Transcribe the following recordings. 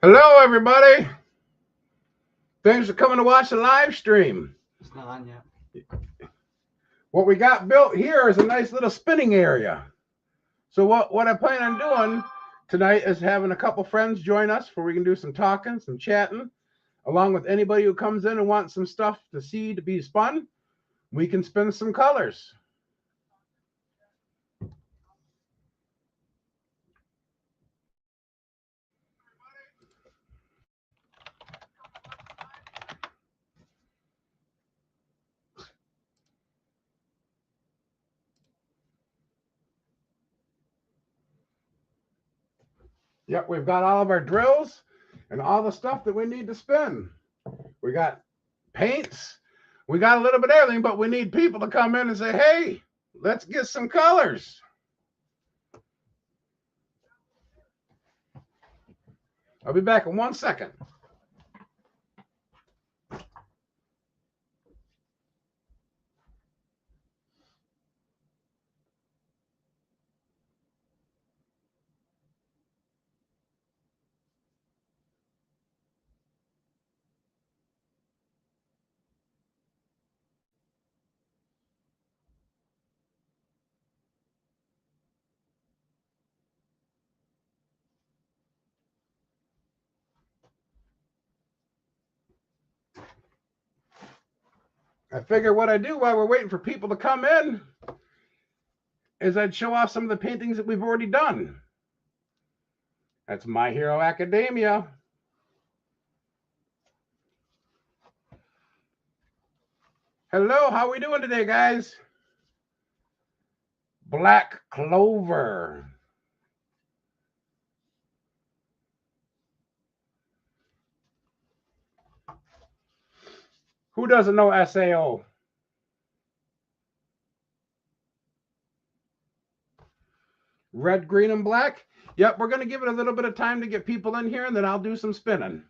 Hello, everybody. Thanks for coming to watch the live stream. It's not on yet. What we got built here is a nice little spinning area. So what I plan on doing tonight is having a couple friends join us where we can do some talking, some chatting, along with anybody who comes in and wants some stuff to see to be spun. We can spin some colors. Yep, we've got all of our drills and all the stuff that we need to spin. We got paints. We got a little bit of everything, but we need people to come in and say, hey, let's get some colors. I'll be back in 1 second. I figure what I do while we're waiting for people to come in is I'd show off some of the paintings that we've already done. That's My Hero Academia. Hello, how are we doing today, guys? Black Clover. Who doesn't know SAO? Red, green, and black? Yep, we're going to give it a little bit of time to get people in here, and then I'll do some spinning.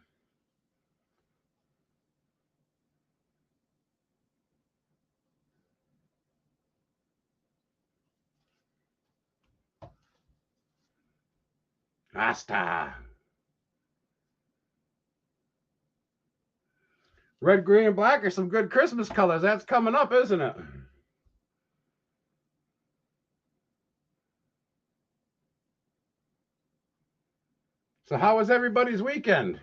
Asta. Red, green, and black are some good Christmas colors. That's coming up, isn't it? So how was everybody's weekend?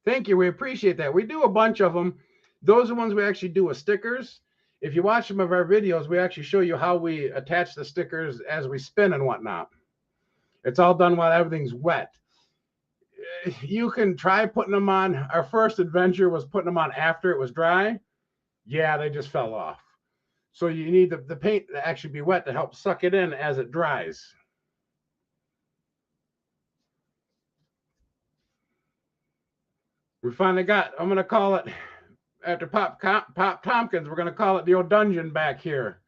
Thank you. We appreciate that. We do a bunch of them. Those are ones we actually do with stickers. If you watch some of our videos, we actually show you how we attach the stickers as we spin and whatnot. It's all done while everything's wet. You can try putting them on. Our first adventure was putting them on after it was dry. Yeah, they just fell off. So you need the paint to actually be wet to help suck it in as it dries. We finally got, I'm going to call it, after Pop Tompkins, we're going to call it the old dungeon back here.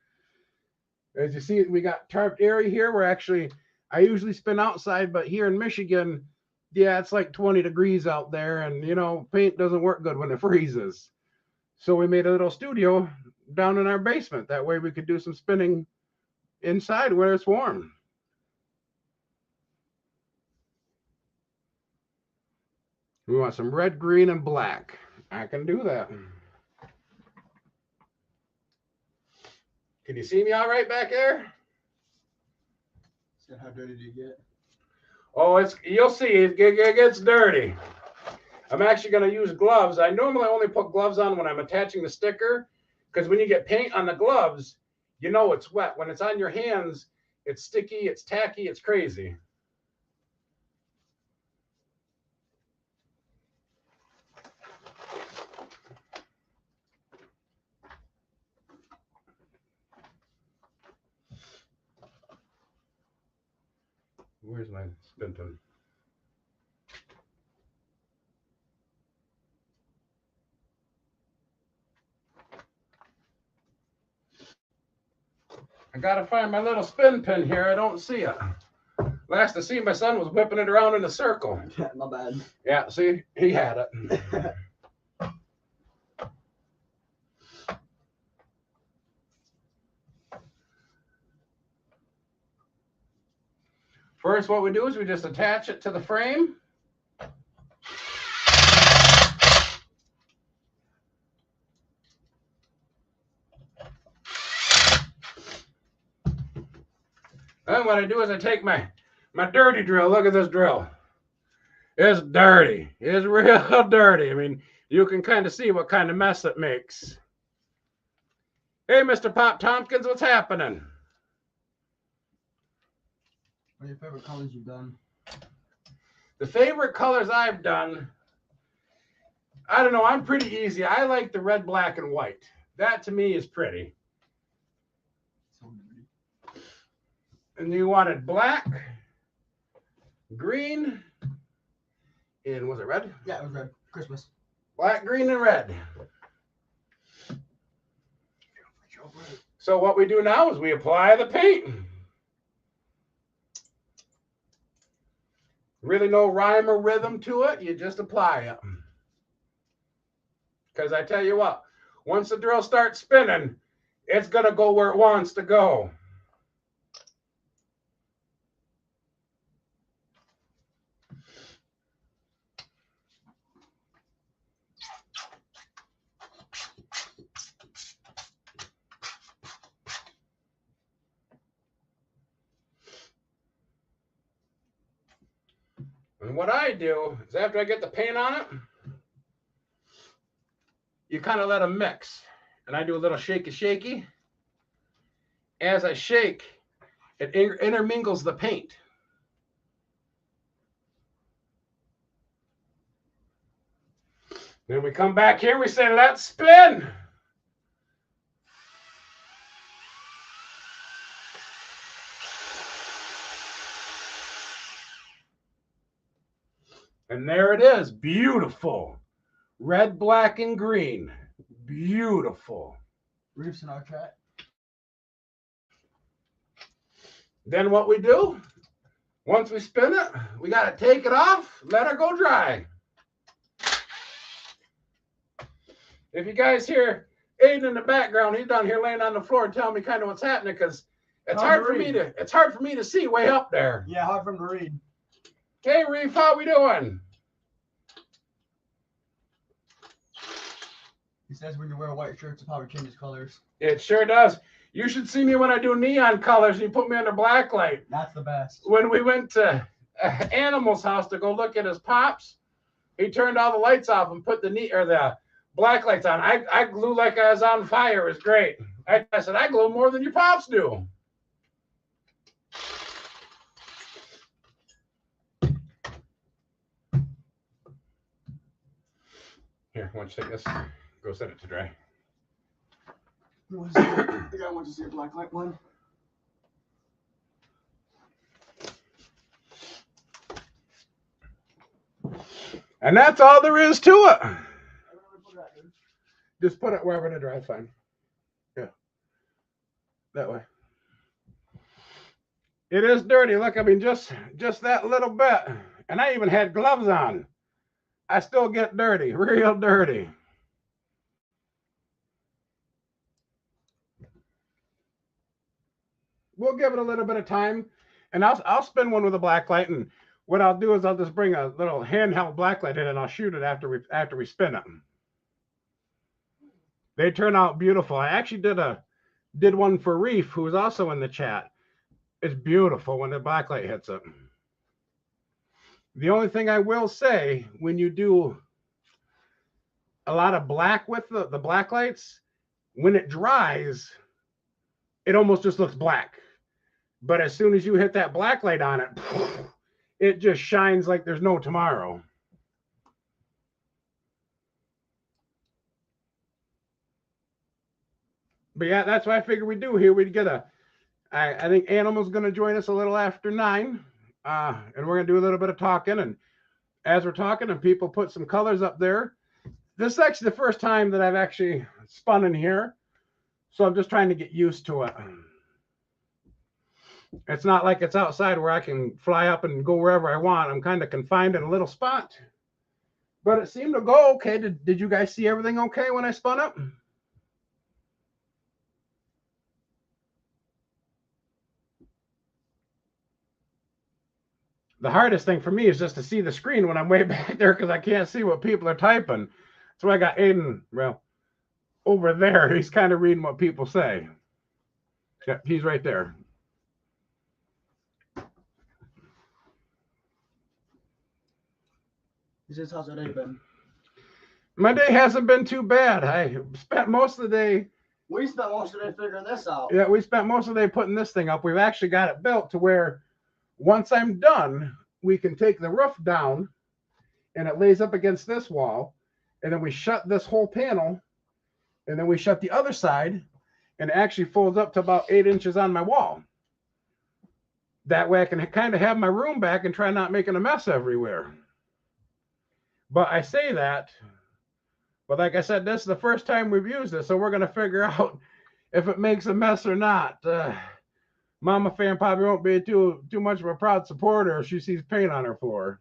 As you see, we got tarped area here. We're actually, I usually spin outside, but here in Michigan, yeah, it's like 20 degrees out there, and you know, paint doesn't work good when it freezes. So we made a little studio down in our basement. That way we could do some spinning inside where it's warm. We want some red, green, and black. I can do that. Can you see me all right back there? So how dirty do you get? Oh, you'll see, it gets dirty. I'm actually going to use gloves. I normally only put gloves on when I'm attaching the sticker, because when you get paint on the gloves, you know it's wet. When it's on your hands, it's sticky, it's tacky, it's crazy. Where's my spin pin? I gotta find my little spin pin here. I don't see it. Last I see, my son was whipping it around in a circle. Yeah, my bad. Yeah, see, he had it. First, what we do is we just attach it to the frame. Then what I do is I take my dirty drill. Look at this drill. It's dirty. It's real dirty. I mean, you can kind of see what kind of mess it makes. Hey, Mr. Pop Tompkins, what's happening? What are your favorite colors you've done? The favorite colors I've done, I don't know, I'm pretty easy. I like the red, black, and white. That to me is pretty. So dirty. And you wanted black, green, and was it red? Yeah, it was red. Christmas. Black, green, and red. So what we do now is we apply the paint. Really no rhyme or rhythm to it. You just apply it. Because I tell you what, once the drill starts spinning, it's going to go where it wants to go. And what I do is after I get the paint on it, you kind of let them mix. And I do a little shaky. As I shake, it intermingles the paint. Then we come back here, we say, let's spin. And there it is, beautiful. Red, black, and green. Beautiful. Reefs in our chat. Then what we do, once we spin it, we got to take it off, let her go dry. If you guys hear Aiden in the background, he's down here laying on the floor telling me kind of what's happening because it's hard for me to see way up there. Yeah, hard for him to read. Hey, Reef, how we doing? He says when you wear white shirts, it probably changes colors. It sure does. You should see me when I do neon colors and you put me under black light. That's the best. When we went to Animal's house to go look at his pops, he turned all the lights off and put the black lights on. I glue like I was on fire. It was great. I said, I glue more than your pops do. Here, why don't you take this? Go set it to dry. I want to see a black light one. And that's all there is to it. Just put it wherever to dry, fine. Yeah. That way. It is dirty. Look, I mean, just that little bit. And I even had gloves on. I still get dirty, real dirty. We'll give it a little bit of time, and I'll spin one with a black light. And what I'll do is I'll just bring a little handheld black light in, and I'll shoot it after we spin it. They turn out beautiful. I actually did one for Reef, who was also in the chat. It's beautiful when the black light hits it. The only thing I will say, when you do a lot of black with the black lights, when it dries, it almost just looks black. But as soon as you hit that black light on it, it just shines like there's no tomorrow. But yeah, that's what I figured we'd do here. We'd get I think Animal's going to join us a little after 9. And we're going to do a little bit of talking. And as we're talking and people put some colors up there, this is actually the first time that I've actually spun in here. So I'm just trying to get used to it. It's not like it's outside where I can fly up and go wherever I want. I'm kind of confined in a little spot. But it seemed to go okay. Did you guys see everything okay when I spun up? the hardest thing for me is just to see the screen when I'm way back there because I can't see what people are typing. So I got Aiden, well, over there. He's kind of reading what people say. Yep, he's right there. He says, how's your day been? My day hasn't been too bad. I spent most of the day. We spent most of the day figuring this out. Yeah, we spent most of the day putting this thing up. We've actually got it built to where once I'm done, we can take the roof down and it lays up against this wall. And then we shut this whole panel and then we shut the other side and it actually folds up to about 8 inches on my wall. That way I can kind of have my room back and try not making a mess everywhere. But I say that, but like I said, this is the first time we've used it, so we're going to figure out if it makes a mess or not. Mama fan probably won't be too much of a proud supporter if she sees paint on her floor.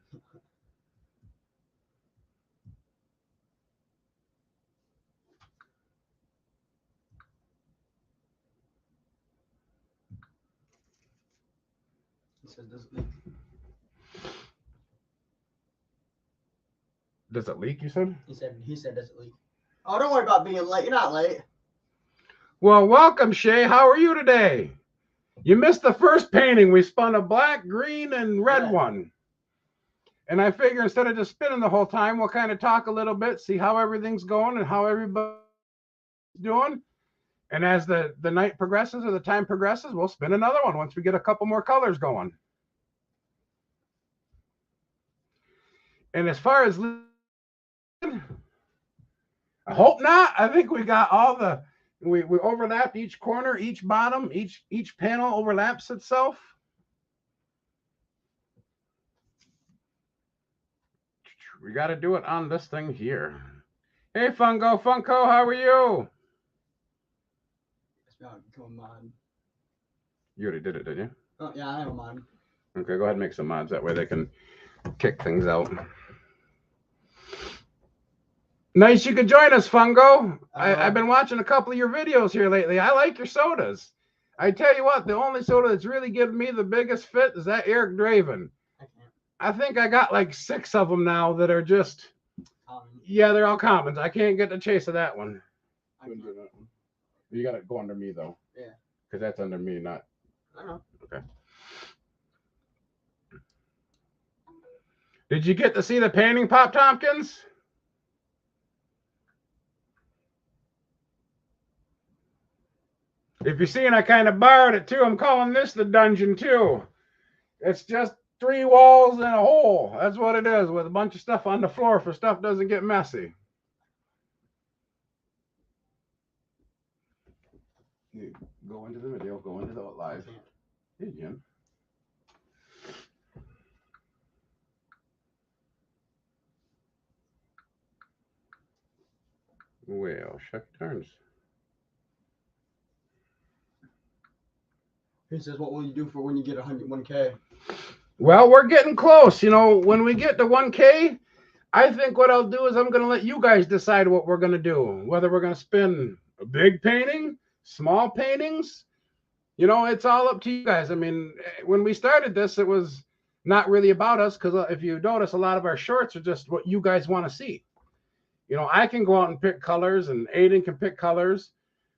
He says, does it leak? Does it leak, you said? He said, does it leak? Oh, don't worry about being late. You're not late. Well, welcome, Shay. How are you today? You missed the first painting. We spun a black, green, and red one. And I figure instead of just spinning the whole time, we'll kind of talk a little bit, see how everything's going and how everybody's doing. And as the night progresses or the time progresses, we'll spin another one once we get a couple more colors going. And as far as I hope not. I think we got all the we overlapped each corner, each bottom, each panel overlaps itself. We got to do it on this thing here. Hey, Funko, how are you? You already did it, did you? Oh, yeah, I have a mod. Okay, go ahead and make some mods. That way they can kick things out. Nice you could join us, Fungo. I've been watching a couple of your videos here lately. I like your sodas. I tell you what, the only soda that's really giving me the biggest fit is that Eric Draven. I think I got like 6 of them now that are just, yeah, they're all commons. I can't get the chase of that one. You got to go under me, though. Yeah. Because that's under me, not. I know. Okay. Did you get to see the painting, Pop Tompkins? If you're seeing, I kind of borrowed it too. I'm calling this the dungeon too. It's just 3 walls and a hole. That's what it is, with a bunch of stuff on the floor for stuff doesn't get messy. You go into the video, go into the live. Hey, Jim. Well, shuck turns. He says, what will you do for when you get 101K? Well, we're getting close. You know, when we get to 1K, I think what I'll do is I'm going to let you guys decide what we're going to do. Whether we're going to spin a big painting, small paintings. You know, it's all up to you guys. I mean, when we started this, it was not really about us because if you notice, a lot of our shorts are just what you guys want to see. You know, I can go out and pick colors and Aiden can pick colors.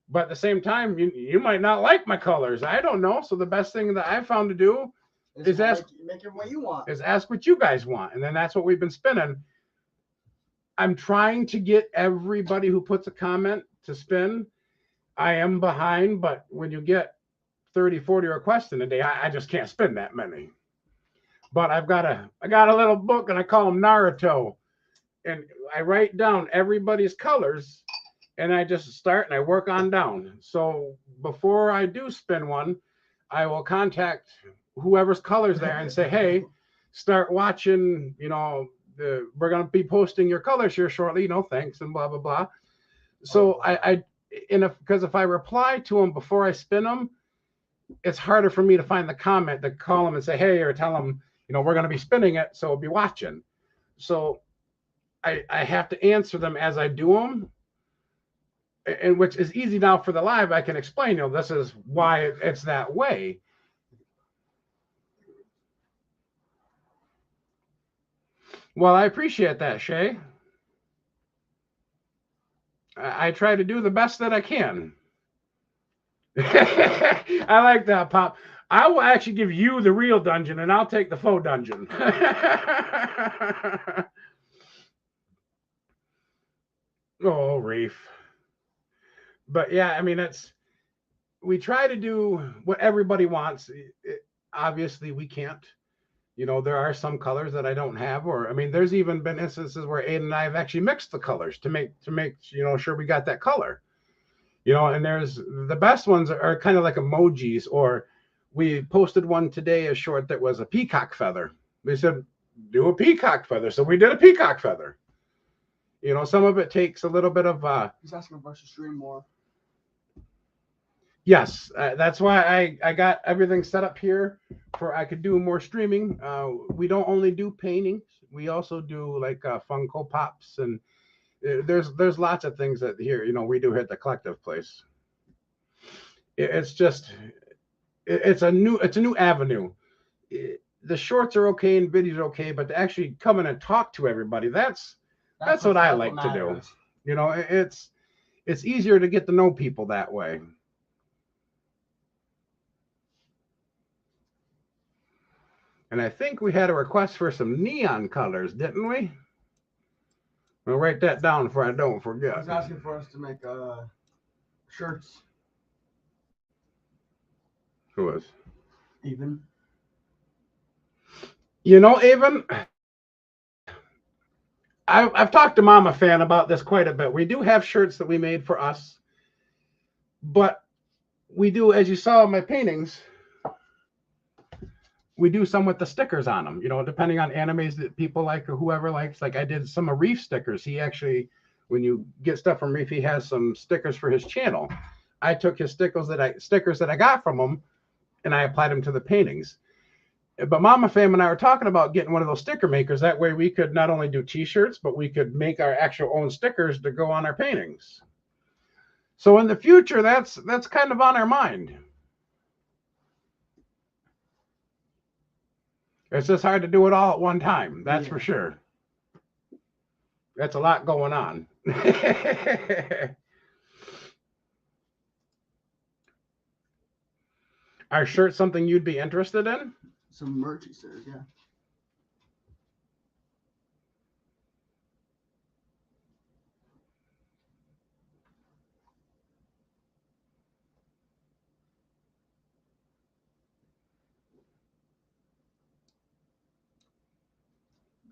But at the same time, you might not like my colors. I don't know. So the best thing that I found to do is ask, make it what you want. Is ask what you guys want. And then that's what we've been spinning. I'm trying to get everybody who puts a comment to spin. I am behind, but when you get 30, 40 requests in a day, I just can't spin that many. But I got a little book and I call them Naruto. And I write down everybody's colors. And I just start and I work on down. So before I do spin one, I will contact whoever's colors there and say, hey, start watching, you know, we're going to be posting your colors here shortly, you know, thanks and blah, blah, blah. So because if I reply to them before I spin them, it's harder for me to find the comment to call them and say, hey, or tell them, you know, we're going to be spinning it. So be watching. So I have to answer them as I do them. And which is easy now for the live. I can explain, you know, this is why it's that way. Well, I appreciate that, Shay. I try to do the best that I can. I like that, Pop. I will actually give you the real dungeon, and I'll take the faux dungeon. Oh, Reef. But yeah, I mean, it's we try to do what everybody wants. Obviously, we can't. You know, there are some colors that I don't have, or I mean, there's even been instances where Aiden and I have actually mixed the colors to make sure we got that color. And there's the best ones are kind of like emojis, or we posted one today, a short that was a peacock feather. They said do a peacock feather, so we did a peacock feather. Some of it takes a little bit of He's asking for us to stream more. yes, that's why I got everything set up here for I could do more streaming. We don't only do paintings, we also do like Funko Pops, and there's lots of things that here we do here at the Collective place. It's just it's a new avenue. The shorts are okay and videos are okay, but to actually come in and talk to everybody, that's what I like to do. It's easier to get to know people that way. And I think we had a request for some neon colors, didn't we? I'll write that down before I don't forget. He's asking for us to make shirts. Who was? Even. Even I've talked to Mama Fan about this quite a bit. We do have shirts that we made for us, but we do, as you saw in my paintings, we do some with the stickers on them, depending on animes that people like or whoever likes. Like I did some of Reef stickers. He actually, when you get stuff from Reef, he has some stickers for his channel. I took his stickers that I got from him, and I applied them to the paintings. But Mama Fam and I were talking about getting one of those sticker makers. That way we could not only do t-shirts, but we could make our actual own stickers to go on our paintings. So in the future, that's kind of on our mind. It's just hard to do it all at one time. That's for sure. That's a lot going on. Are shirts something you'd be interested in? Some merch, he says, yeah.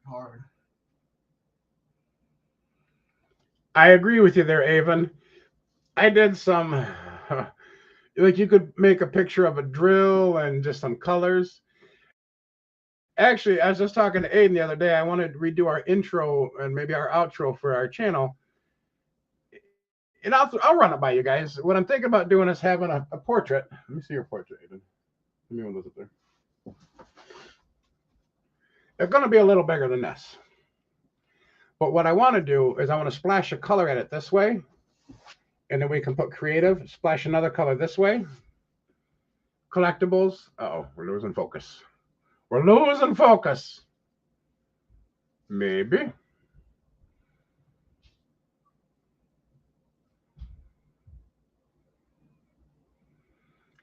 Hard. I agree with you there, Avon. I did some, like you could make a picture of a drill and just some colors. Actually, I was just talking to Aiden the other day. I wanted to redo our intro and maybe our outro for our channel. And I'll run it by you guys. What I'm thinking about doing is having a portrait. Let me see your portrait, Aiden. Let me look up there. It's going to be a little bigger than this. But what I want to do is I want to splash a color at it this way. And then we can put creative, splash another color this way. Collectables. Uh-oh, we're losing focus. We're losing focus. Maybe.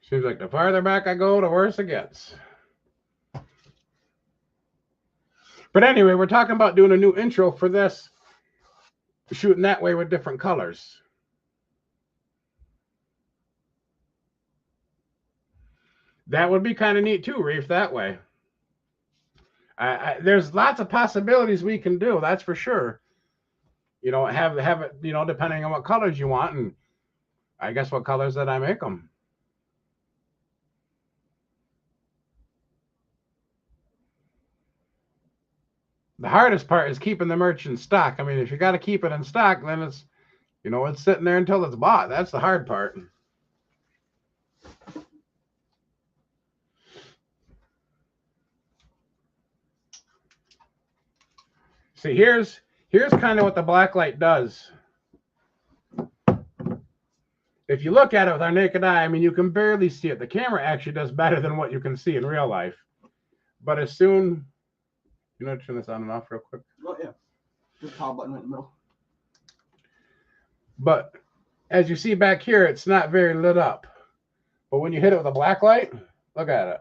Seems like the farther back I go, the worse it gets. But anyway, we're talking about doing a new intro for this. Shooting that way with different colors. That would be kind of neat too, Reef, that way. There's lots of possibilities we can do, that's for sure. Have it, depending on what colors you want, and I guess what colors that I make them. The hardest part is keeping the merch in stock. I mean, if you got to keep it in stock, then it's, it's sitting there until it's bought. That's the hard part. See, here's kind of what the black light does. If you look at it with our naked eye, I mean, you can barely see it. The camera actually does better than what you can see in real life. But as soon, turn this on and off real quick. Oh, yeah. Just power button right in the middle. But as you see back here, it's not very lit up. But when you hit it with a black light, look at it.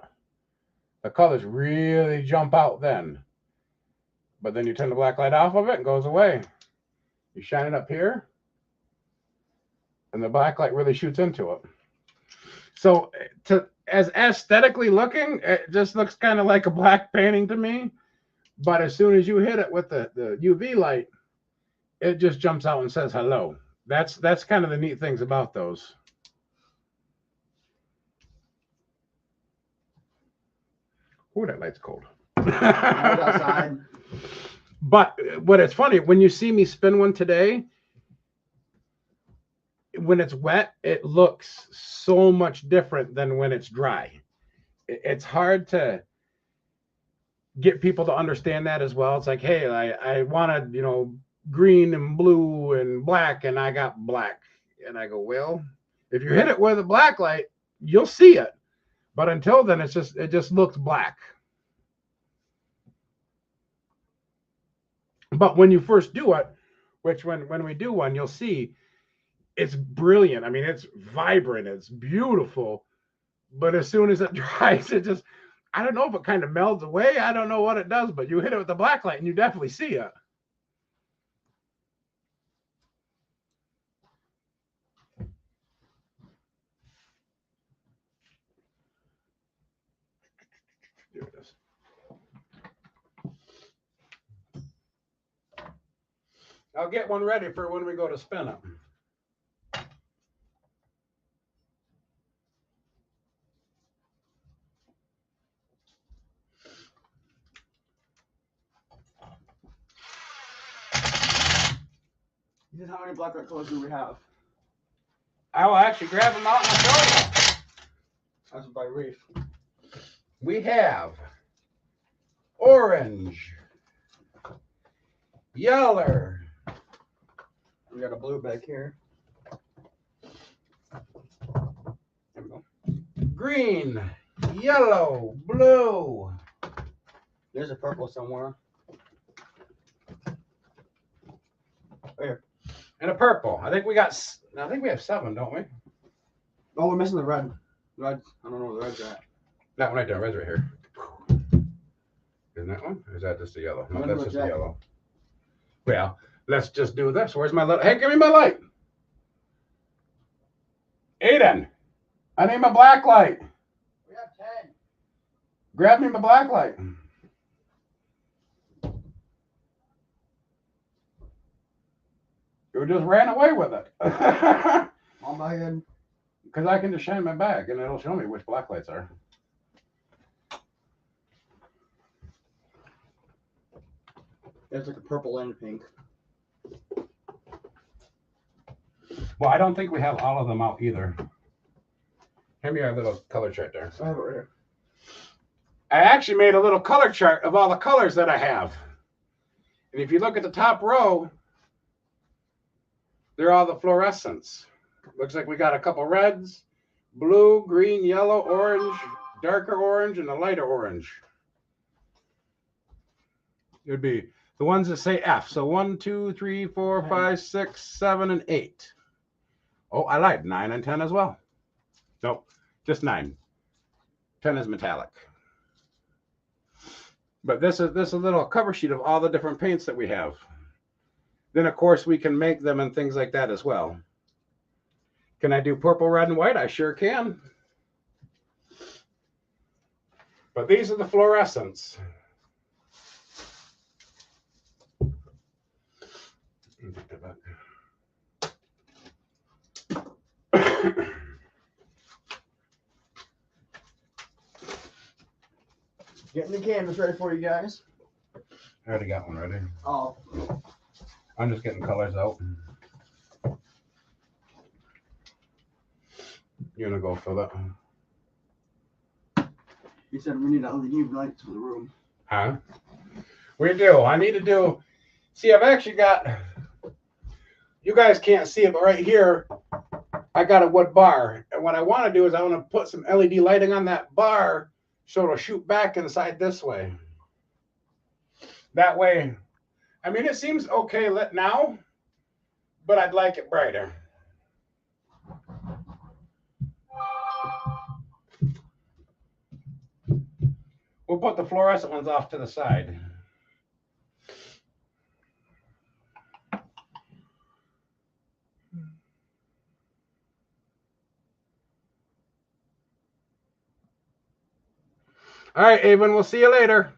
The colors really jump out then. But then you turn the black light off of it, and it goes away. You shine it up here, and the black light really shoots into it. So as aesthetically looking, it just looks kind of like a black painting to me. But as soon as you hit it with the UV light, it just jumps out and says hello. That's kind of the neat things about those. Ooh, that light's cold. Outside. But what it's funny, when you see me spin one today, when it's wet, it looks so much different than when it's dry. It's hard to get people to understand that as well. It's like, hey, I wanted, green and blue and black, and I got black. And I go, well, if you hit it with a black light, you'll see it. But until then, it just looks black. But when you first do it, which when we do one, you'll see it's brilliant. I mean, it's vibrant, it's beautiful. But as soon as it dries, it just, I don't know if it kind of melds away. I don't know what it does, but you hit it with the black light and you definitely see it. There it is. I'll get one ready for when we go to spin it. He said, how many black light colors do we have? I will actually grab them out and I'll show you. That's by Reef. We have orange, yellow. We got a blue back here. There we go. Green, yellow, blue. There's a purple somewhere. Here. And a purple. I think we have 7, don't we? Oh, we're missing the red. Red. I don't know where the red's at. That one right there. Red's right here. Isn't that one? Or is that just the yellow? No, that's just the yellow. Well, let's just do this. Where's my light? Hey, give me my light. Aiden, I need my black light. We have 10. Grab me my black light. You just ran away with it. On my end. Because I can just shine my bag and it'll show me which black lights are. There's like a purple and pink. Well, I don't think we have all of them out either. Hand me our little color chart there. I have it right here. I actually made a little color chart of all the colors that I have. And if you look at the top row, they're all the fluorescents. Looks like we got a couple reds, blue, green, yellow, orange, darker orange, and a lighter orange. It would be the ones that say F. So 1, 2, 3, 4, 5, 6, 7, and 8. Oh, I lied. 9 and 10 as well. Nope, just 9. 10 is metallic. But this is a little cover sheet of all the different paints that we have. Then, of course, we can make them and things like that as well. Can I do purple, red, and white? I sure can. But these are the fluorescents. Getting the canvas ready for you guys. I already got one ready. Oh. I'm just getting colors out. You're gonna go for that. He said we need LED lights for the room. Huh? We do. I need to do. See, I've actually got. You guys can't see it, but right here, I got a wood bar. And what I want to do is I want to put some LED lighting on that bar so it'll shoot back inside this way. That way, I mean, it seems okay lit now, but I'd like it brighter. We'll put the fluorescent ones off to the side. All right, Avon, we'll see you later.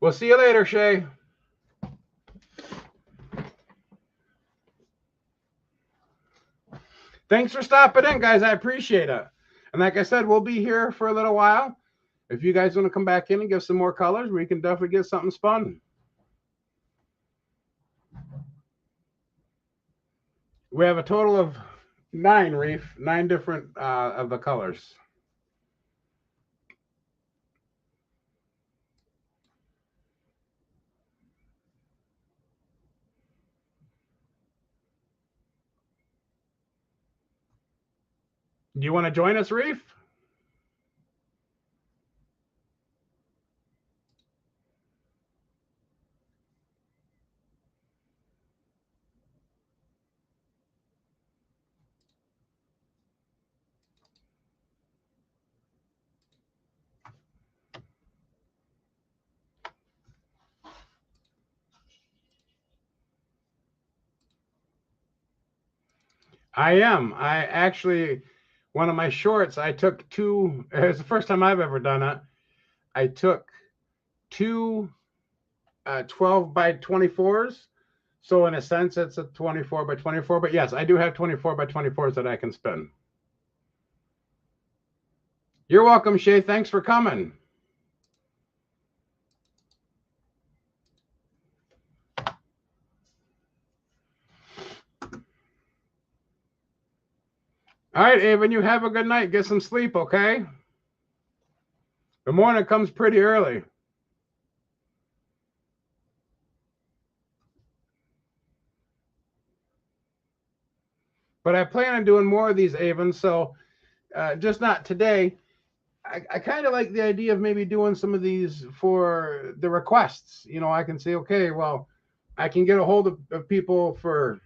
We'll see you later, Shay. Thanks for stopping in, guys. I appreciate it. And like I said, we'll be here for a little while. If you guys want to come back in and give some more colors, we can definitely get something spun. We have a total of 9, Reef, 9 different of the colors. Do you want to join us, Reef? I am. I actually, one of my shorts, I took 2, it's the first time I've ever done it. I took 2 12 by 24s. So in a sense, it's a 24 by 24. But yes, I do have 24 by 24s that I can spin. You're welcome, Shay. Thanks for coming. All right, Avon, you have a good night. Get some sleep, okay? The morning comes pretty early. But I plan on doing more of these, Avon, so just not today. I kind of like the idea of maybe doing some of these for the requests. You know, I can say, okay, well, I can get a hold of people for,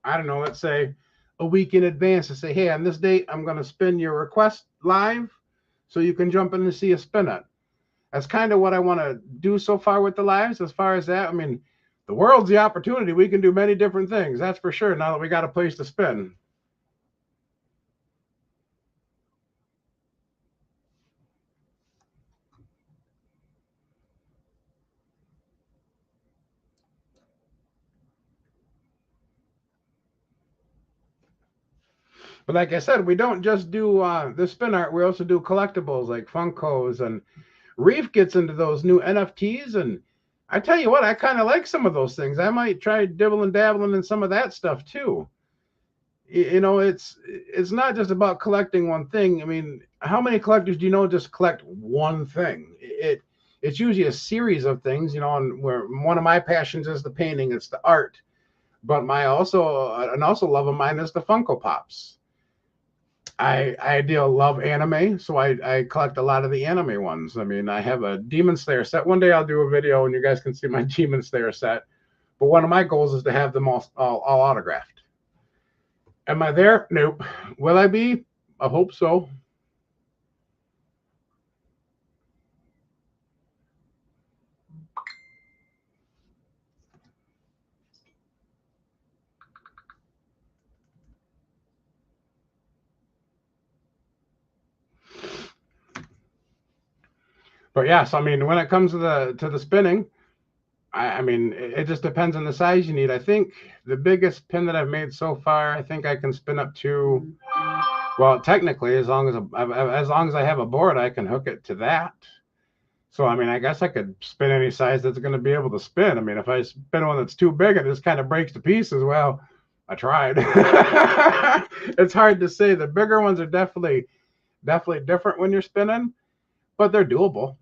I don't know, let's say a week in advance to say, hey, on this date, I'm going to spin your request live so you can jump in and see a spin it. That's kind of what I want to do so far with the lives. As far as that, I mean, the world's the opportunity. We can do many different things. That's for sure. Now that we got a place to spin. But like I said, we don't just do the spin art. We also do collectibles like Funkos, and Reef gets into those new NFTs. And I tell you what, I kind of like some of those things. I might try dibbling dabbling in some of that stuff too. You know, it's not just about collecting one thing. I mean, how many collectors do you know just collect one thing? It's usually a series of things, you know, and where one of my passions is the painting, it's the art. But my also love of mine is the Funko Pops. I do love anime, so I collect a lot of the anime ones. I mean, I have a Demon Slayer set. One day I'll do a video and you guys can see my Demon Slayer set. But one of my goals is to have them all autographed. Am I there? Nope. Will I be? I hope so. But yes, I mean, when it comes to the spinning, I mean, it just depends on the size you need. I think the biggest pin that I've made so far, I think I can spin up to, well, technically, as long as I have a board, I can hook it to that. So, I mean, I guess I could spin any size that's going to be able to spin. I mean, if I spin one that's too big and it just kind of breaks to pieces, well, I tried. It's hard to say. The bigger ones are definitely different when you're spinning, but they're doable.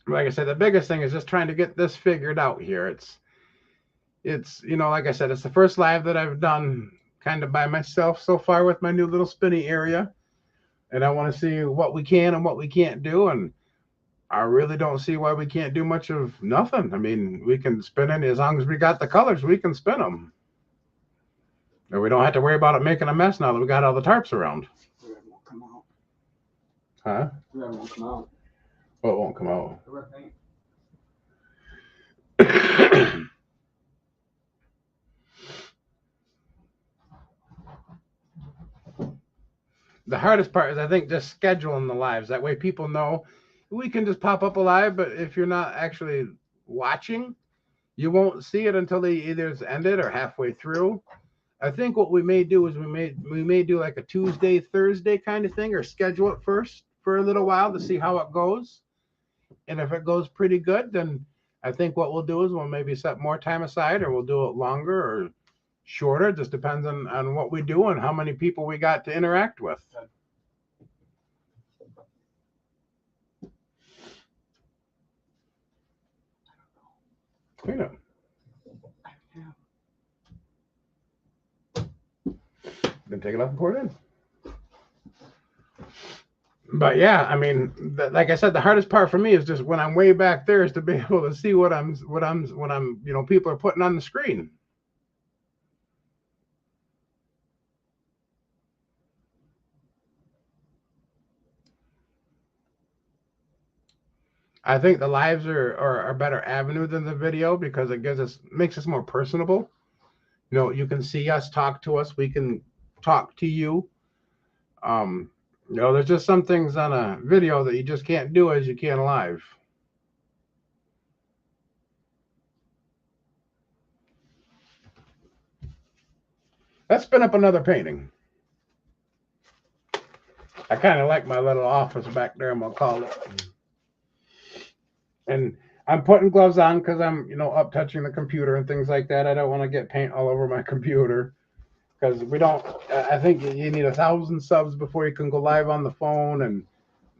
Like I said, the biggest thing is just trying to get this figured out here. it's, you know, like I said, it's the first live that I've done kind of by myself so far with my new little spinny area. And I want to see what we can and what we can't do. And I really don't see why we can't do much of nothing. I mean, we can spin any as long as we got the colors, we can spin them. And we don't have to worry about it making a mess now that we got all the tarps around. The red won't come out. Huh? The red won't come out. Well, it won't come out. The red paint. The hardest part is, I think, just scheduling the lives. That way people know we can just pop up a live, but if you're not actually watching, you won't see it until they either it's ended or halfway through. I think what we may do is we may do like a Tuesday, Thursday kind of thing, or schedule it first for a little while to see how it goes. And if it goes pretty good, then I think what we'll do is we'll maybe set more time aside, or we'll do it longer or shorter. Just depends on what we do and how many people we got to interact with. Clean it. Then take it off and pour it in. But yeah, I mean, like I said, the hardest part for me is just when I'm way back there is to be able to see what I'm, you know, people are putting on the screen. I think the lives are a better avenue than the video because it makes us more personable. You know, you can see us, talk to us, we can talk to you. You know, there's just some things on a video that you just can't do as you can live. Let's spin up another painting. I kind of like my little office back there, I'm gonna call it. And I'm putting gloves on because I'm, you know, up touching the computer and things like that. I don't want to get paint all over my computer because we don't. I think you need 1,000 subs before you can go live on the phone, and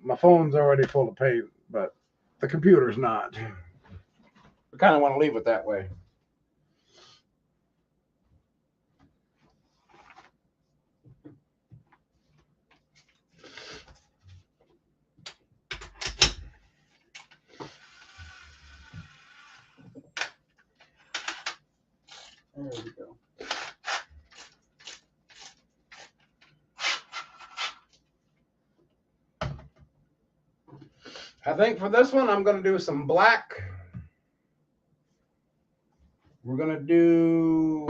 my phone's already full of paint, but the computer's not. I kind of want to leave it that way. There we go. I think for this one, I'm going to do some black. We're going to do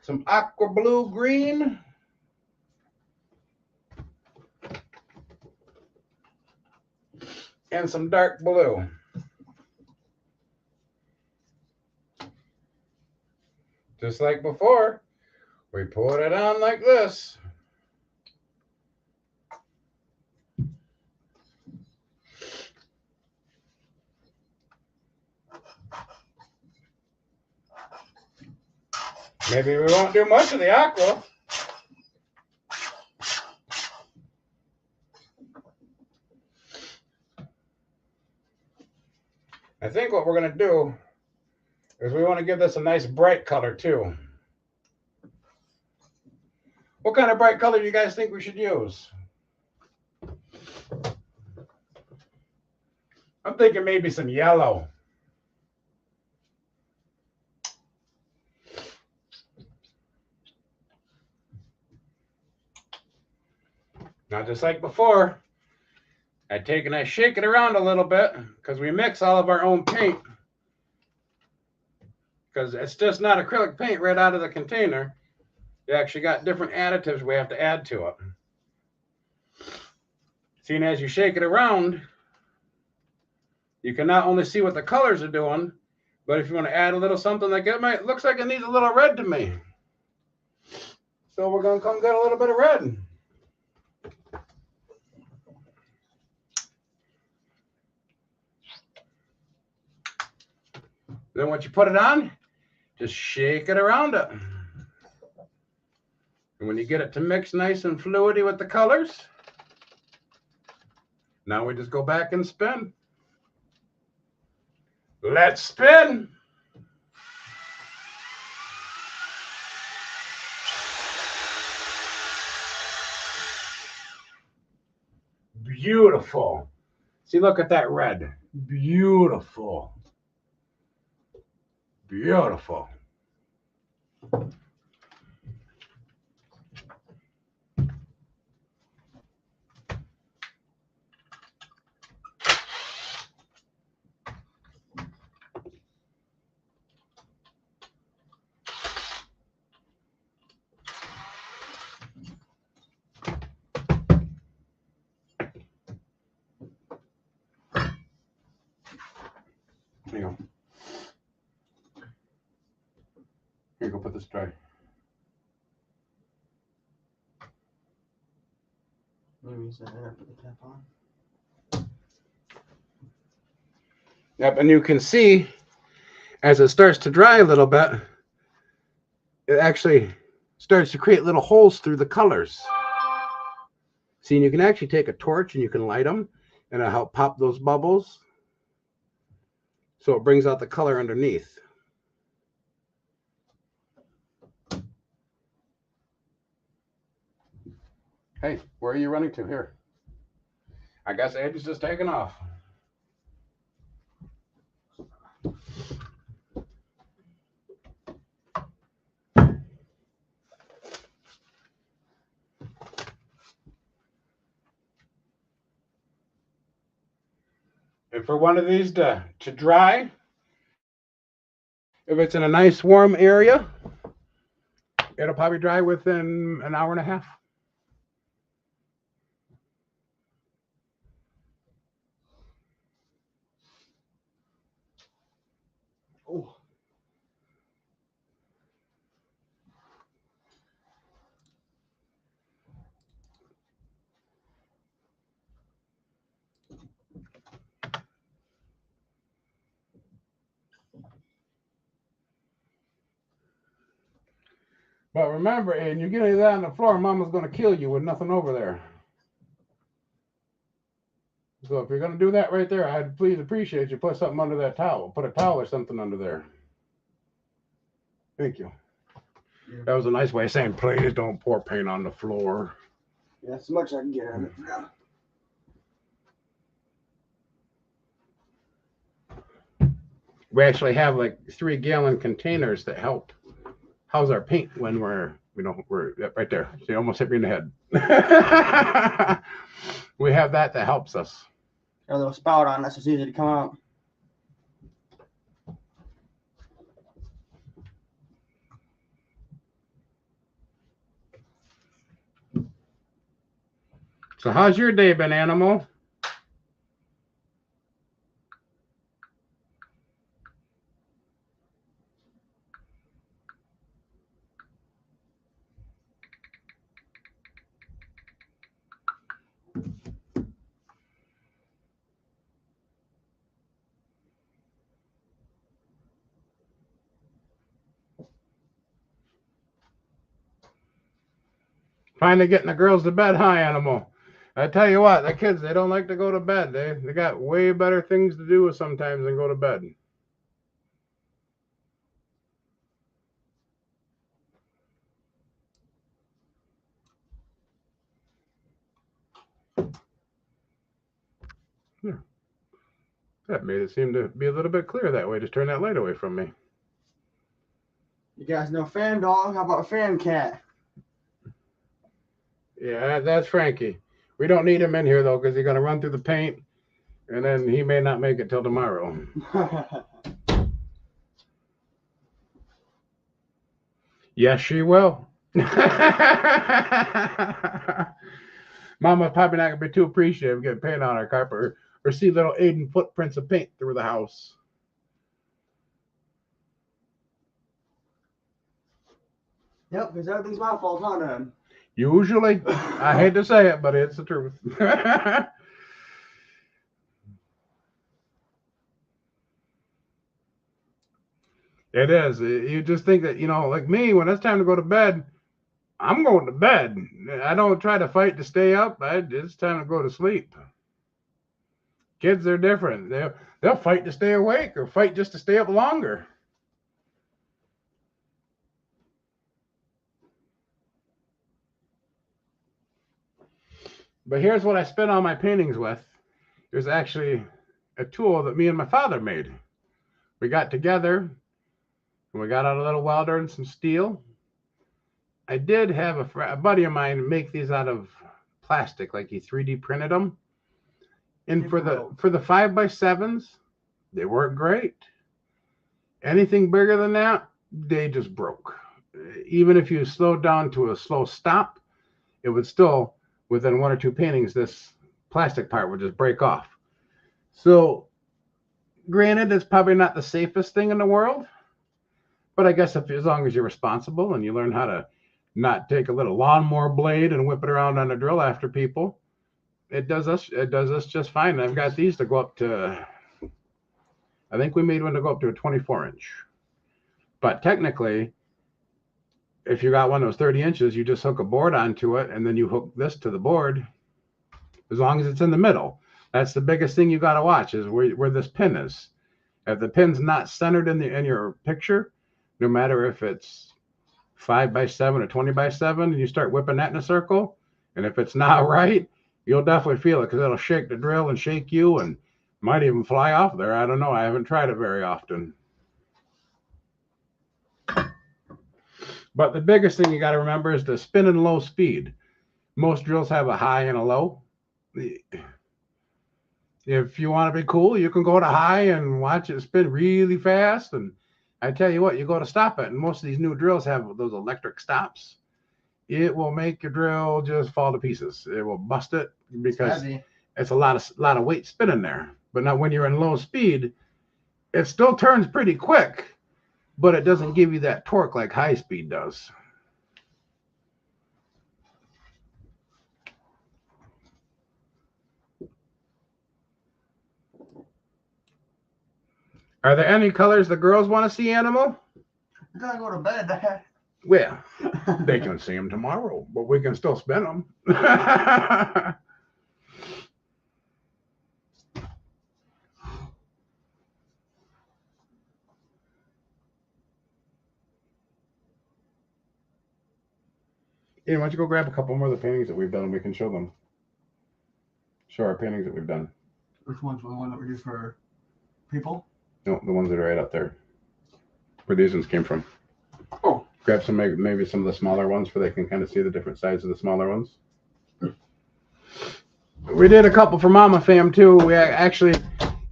some aqua blue green. And some dark blue. Just like before, we put it on like this. Maybe we won't do much of the aqua. I think what we're going to do is we want to give this a nice bright color too. What kind of bright color do you guys think we should use? I'm thinking maybe some yellow. Now, just like before, I take and I shake it around a little bit because we mix all of our own paint. Because it's just not acrylic paint right out of the container. You actually got different additives we have to add to it. Seeing as you shake it around, you can not only see what the colors are doing, but if you want to add a little something like it looks like it needs a little red to me. So we're going to come get a little bit of red. Then once you put it on, just shake it around it. And when you get it to mix nice and fluidy with the colors, now we just go back and spin. Let's spin. Beautiful. See, look at that red. Beautiful. Beautiful. Here you go. Here you go, put this dry. Maybe set it up, put the tap on. Yep, and you can see as it starts to dry a little bit, it actually starts to create little holes through the colors. See, and you can actually take a torch and you can light them, and it'll help pop those bubbles. So it brings out the color underneath. Hey, where are you running to here? I guess Eddie's just taking off. And for one of these to dry, if it's in a nice warm area, it'll probably dry within an hour and a half. Oh. But remember, and you get any of that on the floor, Mama's going to kill you with nothing over there. So if you're going to do that right there, I'd please appreciate you put something under that towel. Put a towel or something under there. Thank you. Yeah. That was a nice way of saying, please don't pour paint on the floor. Yeah, that's as much as I can get out of it. Yeah. We actually have like 3-gallon containers that help house our paint when we're right there. So you almost hit me in the head. We have that helps us. Got a little spout on that, so it's easy to come out. So how's your day been, Animal? Finally getting the girls to bed, huh, Animal? I tell you what, the kids, they don't like to go to bed. They got way better things to do sometimes than go to bed. Yeah. That made it seem to be a little bit clearer that way. Just turn that light away from me. You guys know Fan Dog? How about Fan Cat? Yeah, that's Frankie. We don't need him in here, though, because he's going to run through the paint, and then he may not make it till tomorrow. Yes, she will. Mama's probably not going to be too appreciative of getting paint on our carpet or see little Aiden footprints of paint through the house. Yep, because everything's my fault, huh, Dad? Usually. I hate to say it, but it's the truth. It is. You just think that, like me, when it's time to go to bed, I'm going to bed. I don't try to fight to stay up. It's time to go to sleep. Kids are different. They'll fight to stay awake or fight just to stay up longer. But here's what I spin all my paintings with. There's actually a tool that me and my father made. We got together and we got out a little welder and some steel. I did have a buddy of mine make these out of plastic, like he 3D printed them. And for the 5x7s, they work great. Anything bigger than that, they just broke. Even if you slowed down to a slow stop, it would still, within one or two paintings, this plastic part would just break off. So granted, it's probably not the safest thing in the world, but I guess as long as you're responsible and you learn how to not take a little lawnmower blade and whip it around on a drill after people, it does us just fine. I've got these to go up to, I think we made one to go up to a 24-inch. But technically, if you got one that was 30 inches, you just hook a board onto it, and then you hook this to the board, as long as it's in the middle. That's the biggest thing you got to watch, is where this pin is. If the pin's not centered in your picture, no matter if it's 5x7 or 20x7, and you start whipping that in a circle, and if it's not right, you'll definitely feel it, because it'll shake the drill and shake you, and might even fly off there. I don't know. I haven't tried it very often. But the biggest thing you got to remember is the spin and low speed. Most drills have a high and a low. If you want to be cool, you can go to high and watch it spin really fast. And I tell you what, you go to stop it, and most of these new drills have those electric stops. It will make your drill just fall to pieces. It will bust it because it's a lot of weight spinning there. But now when you're in low speed, it still turns pretty quick, but it doesn't give you that torque like high speed does. Are there any colors the girls want to see, Animal? You gotta go to bed, Dad. Well, they can see them tomorrow, but we can still spin them. Ian, why don't you go grab a couple more of the paintings that we've done and we can show them. Show our paintings that we've done. Which one's the one that we do for people? No, the ones that are right up there. Where these ones came from. Oh. Grab some, maybe some of the smaller ones so they can kind of see the different sides of the smaller ones. We did a couple for Mama Fam too. We actually,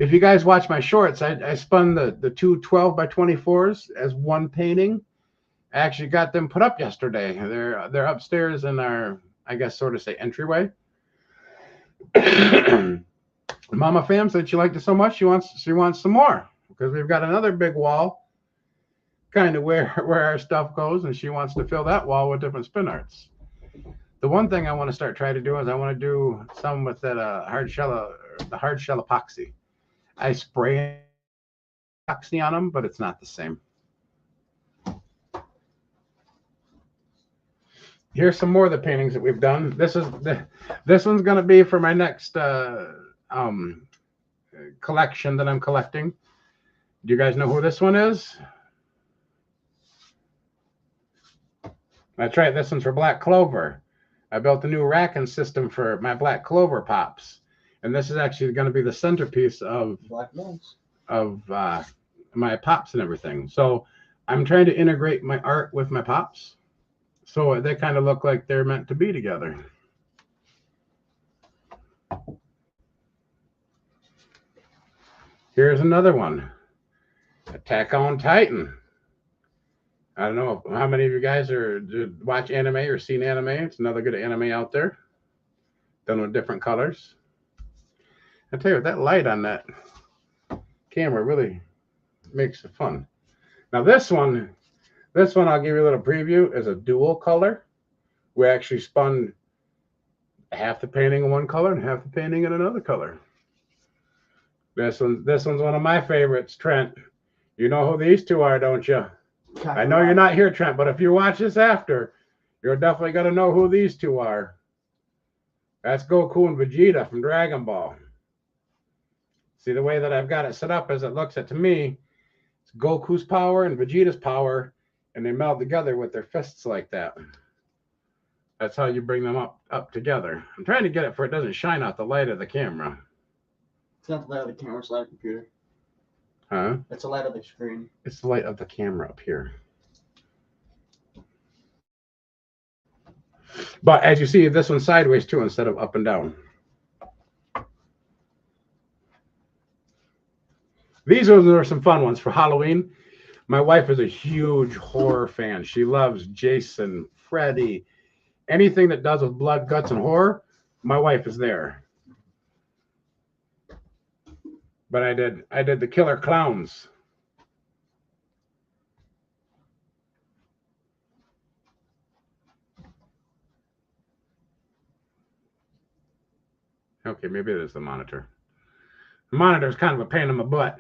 if you guys watch my shorts, I spun the two 12x24s as one painting. I actually got them put up yesterday. They're upstairs in our, I guess, sort of say entryway. Mama Fam said she liked it so much she wants some more, because we've got another big wall, kind of where our stuff goes, and she wants to fill that wall with different spin arts. The one thing I want to start trying to do is I want to do some with that the hard shell epoxy. I spray epoxy on them, but it's not the same. Here's some more of the paintings that we've done. This one's going to be for my next collection that I'm collecting. Do you guys know who this one is? That's right. This one's for Black Clover. I built a new racking system for my Black Clover pops, and this is actually going to be the centerpiece of my pops and everything. So I'm trying to integrate my art with my pops, so they kind of look like they're meant to be together. Here's another one, Attack on Titan. I don't know how many of you guys watch anime or seen anime. It's another good anime out there, done with different colors. I tell you what, that light on that camera really makes it fun. Now this one I'll give you a little preview, is a dual color. We actually spun half the painting in one color and half the painting in another color. This one's one of my favorites, Trent. You know who these two are, don't you? I know you're not here, Trent, but if you watch this after, you're definitely going to know who these two are. That's Goku and Vegeta from Dragon Ball. See, the way that I've got it set up is it looks at to me, it's Goku's power and Vegeta's power, and they meld together with their fists like that. That's how you bring them up together. I'm trying to get it for it doesn't shine out the light of the camera. It's not the light of the camera, it's the light of the computer. Huh? It's the light of the screen. It's the light of the camera up here. But as you see, this one's sideways too instead of up and down. These are some fun ones for Halloween. My wife is a huge horror fan. She loves Jason, Freddy, anything that does with blood, guts, and horror. My wife is there. But I did the killer clowns. Okay, maybe it is the monitor. The monitor is kind of a pain in my butt.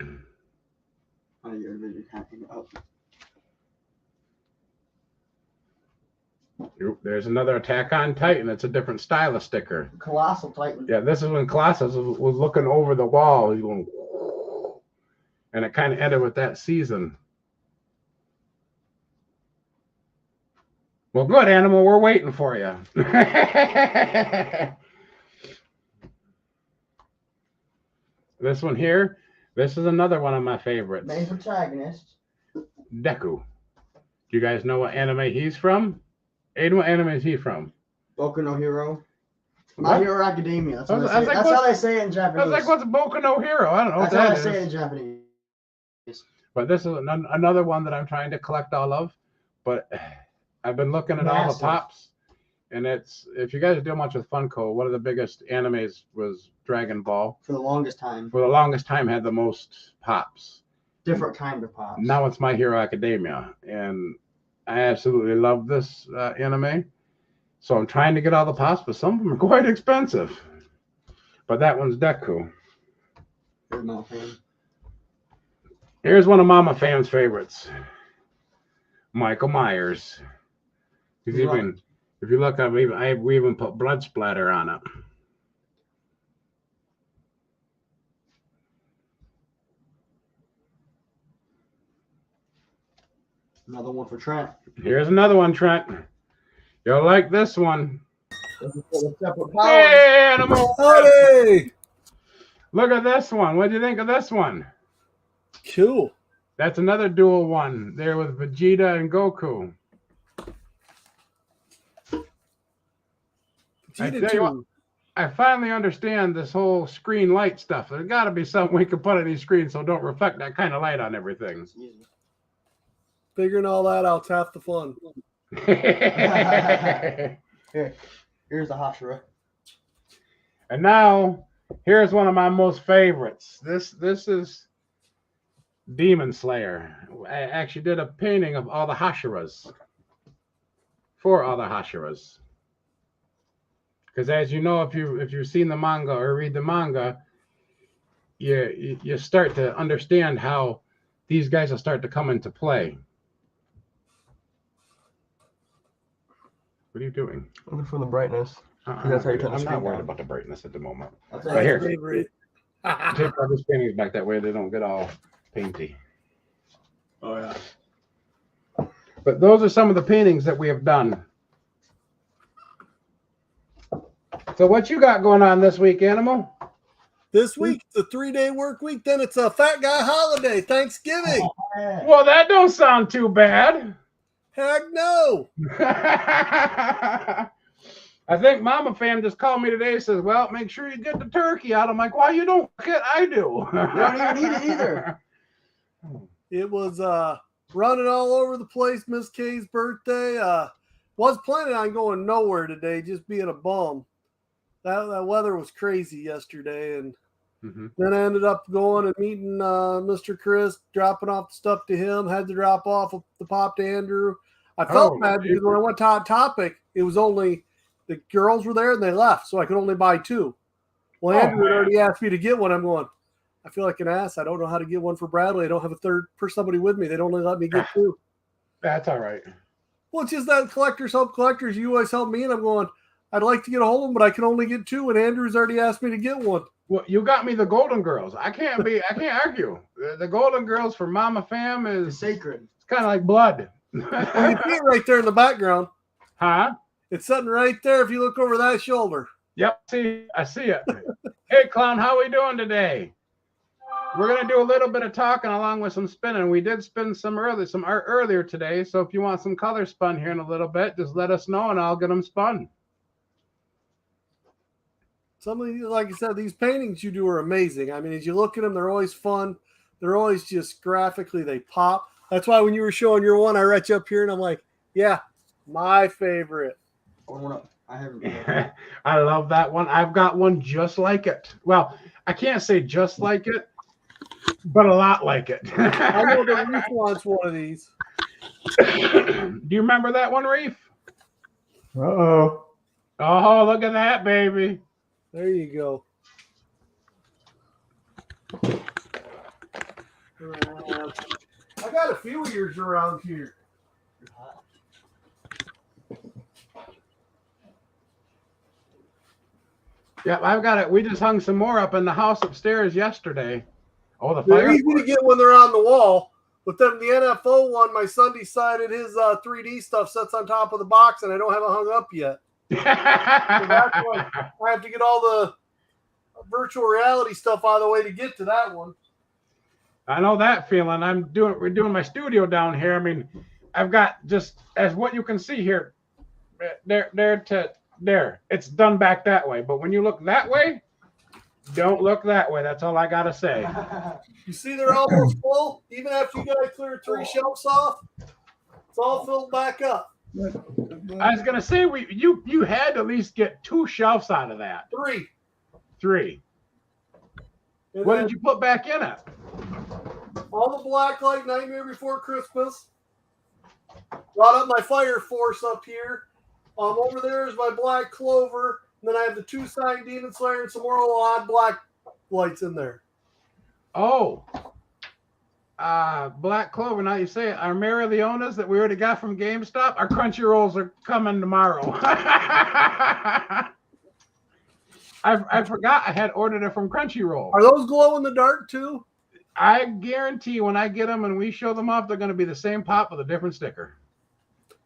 Oh, you're really hacking up. There's another Attack on Titan. It's a different style of sticker. Colossal Titan. Yeah, this is when Colossus was looking over the wall. He's going, and it kind of ended with that season. Well, good, Animal. We're waiting for you. This one here, this is another one of my favorites. Main protagonist. Deku. Do you guys know what anime he's from? Aiden, what anime is he from? Boku no Hero. My Hero Academia. That's, That's how they say it in Japanese. I was like, what's Boku no Hero? I don't know what That's how that they is. say it in Japanese. But this is another one that I'm trying to collect all of. But I've been looking at all the pops. And it's, if you guys do much with Funko, one of the biggest animes was Dragon Ball. For the longest time. For the longest time had the most pops. Different kind of pops. Now it's My Hero Academia. And I absolutely love this anime. So I'm trying to get all the pops, but some of them are quite expensive. But that one's Deku. Here's one of Mama Fam's favorites. Michael Myers. He's even, if you look, we even put blood splatter on it. Another one for Trent. Here's another one, Trent. You'll like this one. Hey, Animal. Howdy! Look at this one. What do you think of this one? Cool. That's another dual one there with Vegeta and Goku. I finally understand this whole screen light stuff. There's got to be something we can put on these screens so don't reflect that kind of light on everything. Figuring all that out's half the fun. Here's the Hashira. And now, here's one of my most favorites. This is Demon Slayer. I actually did a painting of all the Hashiras. For all the Hashiras. Because as you know, if you've seen the manga or read the manga, you start to understand how these guys will start to come into play. What are you doing? Looking for the brightness. That's how you turn the screen. I'm not worried about the brightness at the moment. Right here. Take all these paintings back that way they don't get all painty. Oh yeah. But those are some of the paintings that we have done. So what you got going on this week, Animal? This week, it's a 3-day work week. Then it's a fat guy holiday, Thanksgiving. Oh, yeah. Well, that don't sound too bad. Heck no. I think Mama Fam just called me today and says, well, make sure you get the turkey out. I'm like, why you don't get I do? You don't even need it either. It was running all over the place, Miss Kay's birthday. Was planning on going nowhere today, just being a bum. That weather was crazy yesterday, and then I ended up going and meeting Mr. Chris, dropping off the stuff to him, had to drop off the pop to Andrew. I felt bad because when I went to Hot Topic, it was only the girls were there and they left, so I could only buy 2. Well, Andrew had already asked me to get one. I'm going, I feel like an ass. I don't know how to get one for Bradley. I don't have a third for somebody with me. They'd only let me get 2. That's all right. Well, it's just that collectors help collectors. You always help me, and I'm going, I'd like to get a hold of them, but I can only get 2, and Andrew's already asked me to get one. Well, you got me the Golden Girls. I can't argue. The Golden Girls for Mama Fam It's is sacred. it's kind of like blood. Well, you see it right there in the background. Huh? It's sitting right there if you look over that shoulder. Yep, I see it. Hey, Clown, how we doing today? We're gonna do a little bit of talking along with some spinning. We did spin some art earlier today, so if you want some color spun here in a little bit, just let us know and I'll get them spun. Some of these, like I said, these paintings you do are amazing. I mean, as you look at them, they're always fun. They're always just graphically, they pop. That's why when you were showing your one, I read you up here and I'm like, yeah, my favorite. I haven't. I love that one. I've got one just like it. Well, I can't say just like it, but a lot like it. I know that Reef wants one of these. Do you remember that one, Reef? Uh-oh. Oh, look at that, baby. There you go. I got a few of yours around here. Yep, I've got it. We just hung some more up in the house upstairs yesterday. Oh, the They're fire. easy to get when they're on the wall. But then the NFO one, my son decided his 3D stuff sits on top of the box, and I don't have it hung up yet. So that's why I have to get all the virtual reality stuff out of the way to get to that one. I know that feeling. We're doing my studio down here. I mean, I've got just as what you can see here, there. It's done back that way. But when you look that way, don't look that way. That's all I gotta say. You see they're almost full? Even after you guys clear 3 shelves off, it's all filled back up. I was gonna say you had to at least get 2 shelves out of that. 3. And What then did you put back in it? all the Blacklight Nightmare Before Christmas. Brought up my Fire Force up here. Over there is my Black Clover. And then I have the 2 signed Demon Slayer and some more odd black lights in there. Oh, Black Clover. Now you say it. Our Mary Leonas that we already got from GameStop. Our Crunchy Rolls are coming tomorrow. I forgot I had ordered it from Crunchyroll. Are those glow in the dark too? I guarantee when I get them and we show them off, they're going to be the same pop with a different sticker.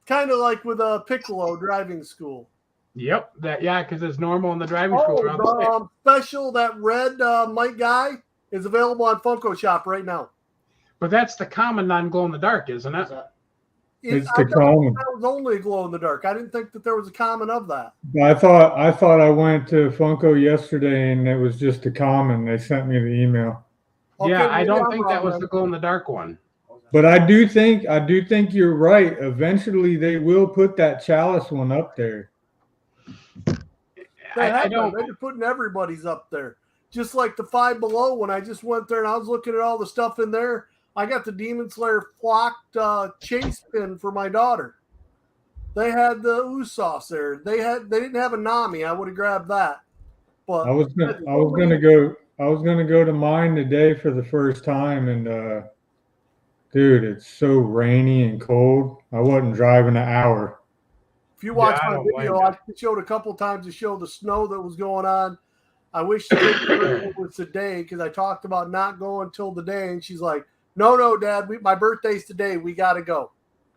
Kind of like with a Piccolo driving school. Yep, because it's normal in the driving school. The special, that red Mike guy is available on Funko Shop right now. But that's the common non-glow in the dark, isn't it? It's the common. That was only a glow in the dark. I didn't think that there was a common of that. I thought I went to Funko yesterday and it was just a common. They sent me the email. Okay, Yeah, I don't I'm think wrong that was then. the glow in the dark one. But I do think you're right. Eventually they will put that Chalice one up there. I don't. They're putting everybody's up there. Just like the Five Below, when I just went there and I was looking at all the stuff in there, I got the Demon Slayer flocked chase pin for my daughter. They had the Usos there. They didn't have a Nami. I would have grabbed that. But I was gonna go to mine today for the first time, and dude, it's so rainy and cold. I wasn't driving an hour. if you watch I my don't video, blame I showed a couple times to show the snow that was going on. I wish it was today because I talked about not going till the day, and she's like, "No, Dad, my birthday's today. We got to go."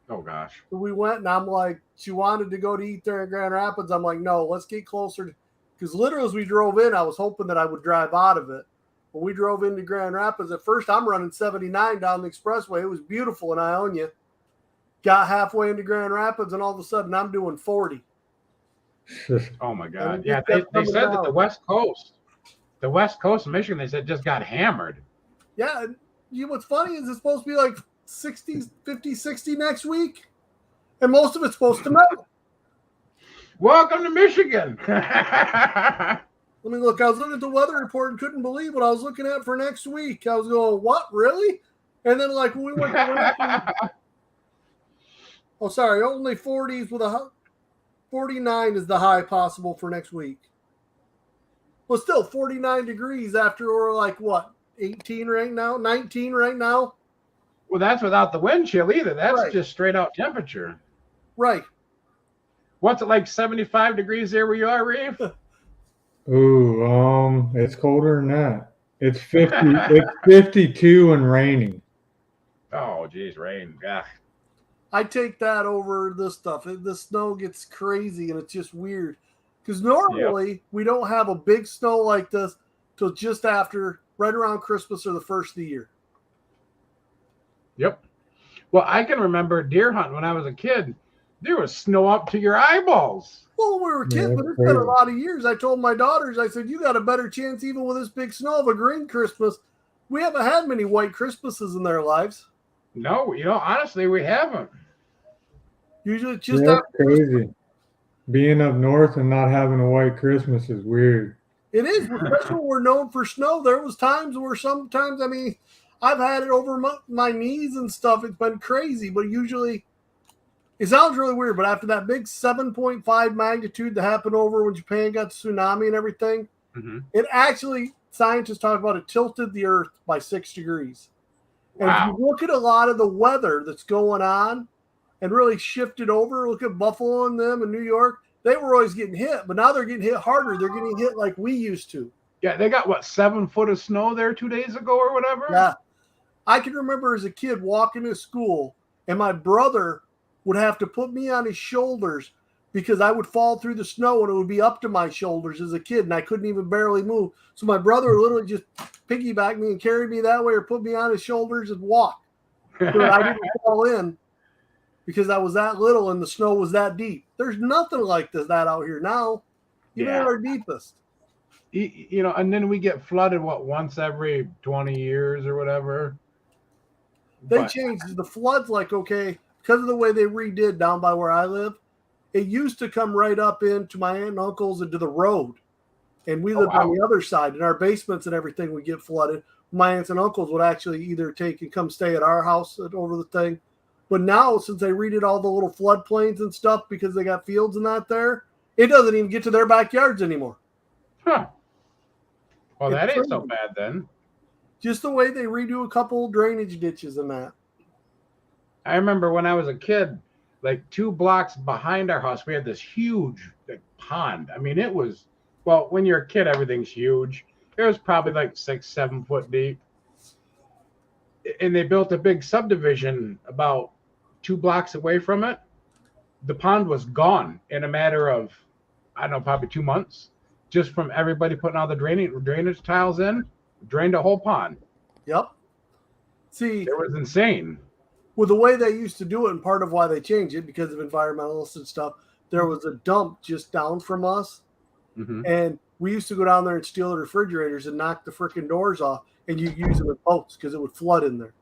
Oh gosh. So we went, and I'm like, she wanted to go to eat there in Grand Rapids. I'm like, no, let's get closer. Because literally as we drove in, I was hoping that I would drive out of it. When we drove into Grand Rapids, at first I'm running 79 down the expressway. It was beautiful in Ionia. Got halfway into Grand Rapids, and all of a sudden I'm doing 40. Oh my God. And Yeah, it they kept said coming that the West Coast of Michigan, they said just got hammered. Yeah, and what's funny is it's supposed to be like 60, 50, 60 next week, and most of it's supposed to melt. Welcome to Michigan. Let me look. I was looking at the weather report and couldn't believe what I was looking at for next week. I was going, what, really? And then like when we went to oh, sorry, only 40s with 49 is the high possible for next week. But still 49 degrees after we're like, what, 18 right now, 19 right now? Well, that's without the wind chill either. That's Right. just straight out temperature. Right. What's it like 75 degrees there where you are, Reeve? Ooh, it's colder than that. It's 50. It's 52 and raining. Oh, geez, rain. Yeah. I take that over this stuff. The snow gets crazy and it's just weird. Because normally we don't have a big snow like this till just after, right around Christmas or the first of the year. Yep. Well, I can remember deer hunting when I was a kid. There was snow up to your eyeballs. Well, when we were kids, Yeah, but that's it's been a crazy. lot of years. I told my daughters, I said, you got a better chance even with this big snow of a green Christmas. We haven't had many white Christmases in their lives. No, honestly, we haven't. Usually it's just Yeah, after that's crazy. Being up north and not having a white Christmas is weird. It is, especially when we're known for snow. There was times where sometimes, I mean, I've had it over my knees and stuff. It's been crazy, but usually it sounds really weird. But after that big 7.5 magnitude that happened over when Japan got the tsunami and everything, it actually, scientists talk about it, tilted the Earth by 6 degrees. And if you look at a lot of the weather that's going on and really shifted over, look at Buffalo and them in New York, they were always getting hit, but now they're getting hit harder. They're getting hit like we used to. Yeah, they got what, 7 foot of snow there 2 days ago or whatever? Yeah. I can remember as a kid walking to school, and my brother would have to put me on his shoulders because I would fall through the snow and it would be up to my shoulders as a kid, and I couldn't even barely move. So my brother would literally just piggyback me and carry me that way or put me on his shoulders and walk. So that I didn't fall in because I was that little and the snow was that deep. There's nothing like that out here now, even at our deepest. And then we get flooded, once every 20 years or whatever? They changed the floods, like, okay, because of the way they redid down by where I live, it used to come right up into my aunt and uncle's into the road. And we lived on the other side, and our basements and everything would get flooded. My aunts and uncles would actually either take and come stay at our house over the thing. But now, since they redid all the little floodplains and stuff because they got fields and that there, it doesn't even get to their backyards anymore. Huh. Well, that ain't so bad then. Just the way they redo a couple drainage ditches and that. I remember when I was a kid, like 2 blocks behind our house, we had this huge pond. I mean, it was, well, when you're a kid, everything's huge. It was probably like 6-7 foot deep. And they built a big subdivision about 2 blocks away from it. The pond was gone in a matter of, I don't know, probably 2 months, just from everybody putting all the drainage tiles in, drained a whole pond. Yep. See, it was insane. With the way they used to do it, and part of why they changed it because of environmentalists and stuff, there was a dump just down from us. And we used to go down there and steal the refrigerators and knock the freaking doors off, and you use them in boats because it would flood in there.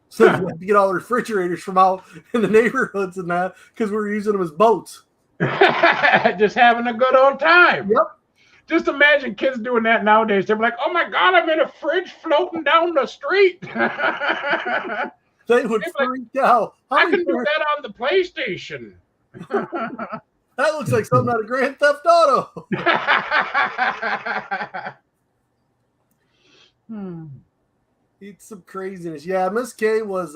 So you had to get all the refrigerators from out in the neighborhoods and that because we were using them as boats. Just having a good old time. Yep. Just imagine kids doing that nowadays. They're like, oh my God, I'm in a fridge floating down the street. They would freak out. I can do that on the PlayStation. That looks like something out of Grand Theft Auto. It's some craziness. Yeah, Miss K was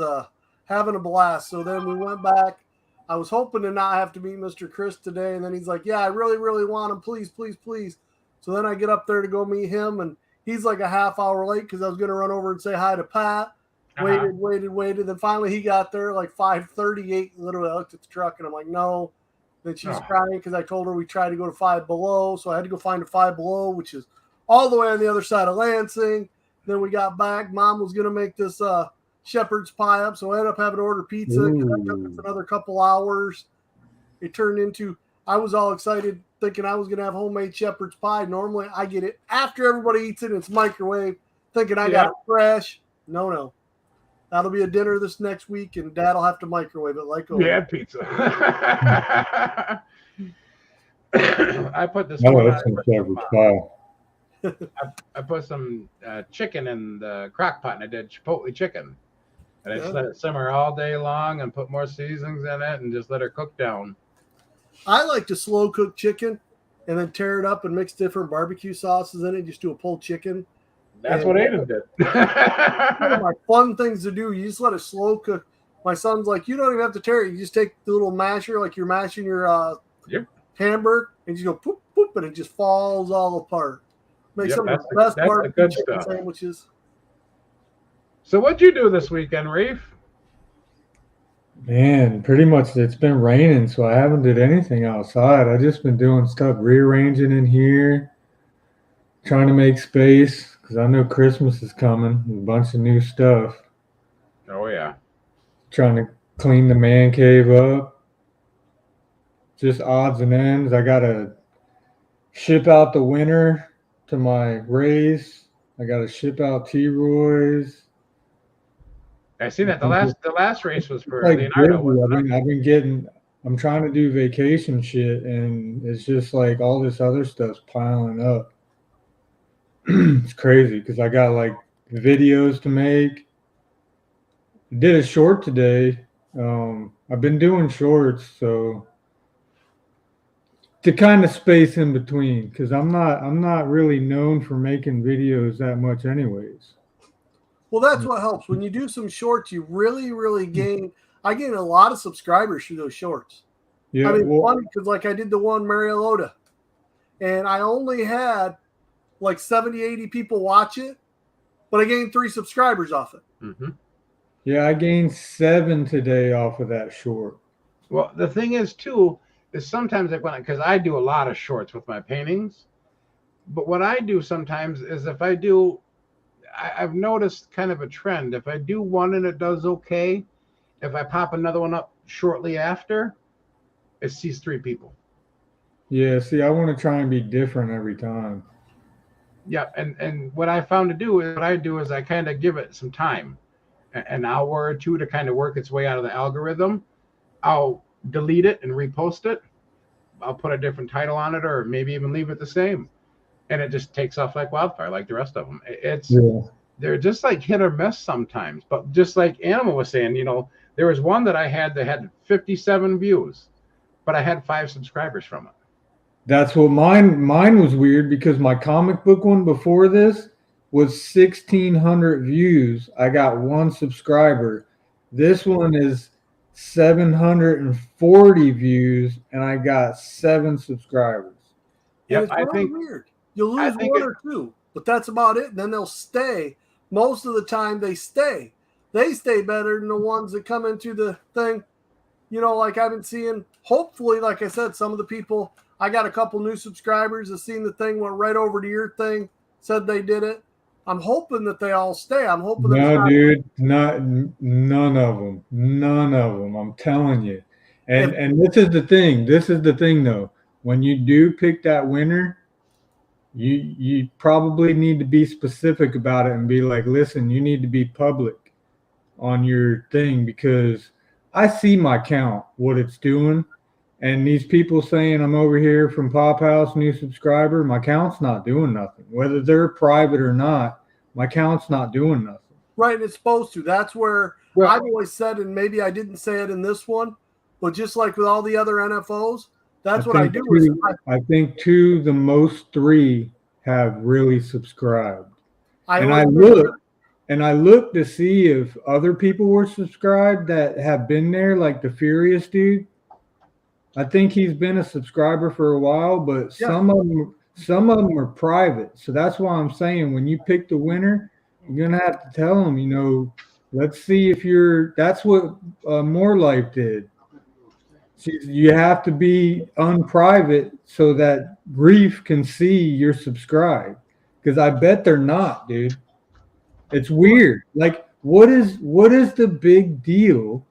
having a blast. So then we went back. I was hoping to not have to meet Mr. Chris today. And then he's like, yeah, I really, really want him. Please, please, please. So then I get up there to go meet him. And he's like a half hour late because I was going to run over and say hi to Pat. Waited. Then finally he got there like 5:38. Literally, I looked at the truck and I'm like, no. Then she's crying because I told her we tried to go to Five Below. So I had to go find a Five Below, which is all the way on the other side of Lansing. Then we got back. Mom was going to make this shepherd's pie up. So I ended up having to order pizza. That took us another couple hours. It turned into, I was all excited thinking I was going to have homemade shepherd's pie. Normally I get it after everybody eats it. It's microwave, thinking I got it fresh. No. That'll be a dinner this next week, and Dad will have to microwave it like always. Yeah, pizza. I put this. I put some chicken in the crock pot, and I did chipotle chicken. And I just let it simmer all day long and put more seasonings in it and just let it cook down. I like to slow cook chicken and then tear it up and mix different barbecue sauces in it. Just do a pulled chicken. That's what Aiden did. One of my fun things to do. You just let it slow cook. My son's like, you don't even have to tear it. You just take the little masher, like you're mashing your hamburger, and you go poop, whoop, and it just falls all apart. Makes some of the best that's the barbecue good chicken stuff. sandwiches. So what'd you do this weekend, Rafe? Man, pretty much it's been raining, so I haven't did anything outside. I just been doing stuff, rearranging in here, trying to make space because I know Christmas is coming. A bunch of new stuff. Oh yeah. Trying to clean the man cave up. Just odds and ends. I gotta ship out the winter to my race. I gotta ship out T-Roy's. I seen that the last race was for Like Leonardo, busy. wasn't it? I've been getting. I'm trying to do vacation shit, and it's just like all this other stuff's piling up. It's crazy because I got like videos to make. Did a short today. I've been doing shorts, so to kind of space in between because I'm not really known for making videos that much, anyways. Well, that's what helps. When you do some shorts, you really gain. I gain a lot of subscribers through those shorts. Yeah, I mean, well, funny because like I did the one Marielota, and I only had like 70, 80 people watch it, but I gained 3 subscribers off it. Mm-hmm. yeah, I gained 7 today off of that short. Well, the thing is too is sometimes because I do a lot of shorts with my paintings, but what I do sometimes is if I do, I've noticed kind of a trend. If I do one and it does okay, if I pop another one up shortly after, it sees 3 people. Yeah, see, I want to try and be different every time. Yeah, and what I found to do is I kind of give it some time, an hour or two to kind of work its way out of the algorithm. I'll delete it and repost it. I'll put a different title on it, or maybe even leave it the same, and it just takes off like wildfire, like the rest of them. They're just like hit or miss sometimes. But just like Animal was saying, there was one that I had that had 57 views, but I had 5 subscribers from it. That's what mine was weird because my comic book one before this was 1,600 views. I got 1 subscriber. This one is 740 views, and I got 7 subscribers. And it's really weird. You lose 1 or 2, but that's about it. And then they'll stay. Most of the time, they stay. They stay better than the ones that come into the thing. Like I've been seeing. Hopefully, like I said, some of the people. I got a couple new subscribers that seen the thing, went right over to your thing, said they did it. I'm hoping that they all stay. I'm hoping. No, dude, none of them. None of them. I'm telling you. And this is the thing. This is the thing, though. When you do pick that winner, you probably need to be specific about it and be like, listen, you need to be public on your thing because I see my count, what it's doing. And these people saying I'm over here from Pop House, new subscriber, my count's not doing nothing. Whether they're private or not, my count's not doing nothing. Right, and it's supposed to. That's where I've always said, and maybe I didn't say it in this one, but just like with all the other NFOs, that's what I do. I think 2, the most 3 have really subscribed. I looked to see if other people were subscribed that have been there, like the Furious dude. I think he's been a subscriber for a while, but some of them are private. So that's why I'm saying when you pick the winner, you're gonna have to tell them, let's see if you're. That's what More Life did. You have to be unprivate so that Grief can see you're subscribed. Because I bet they're not, dude. It's weird. Like, what is the big deal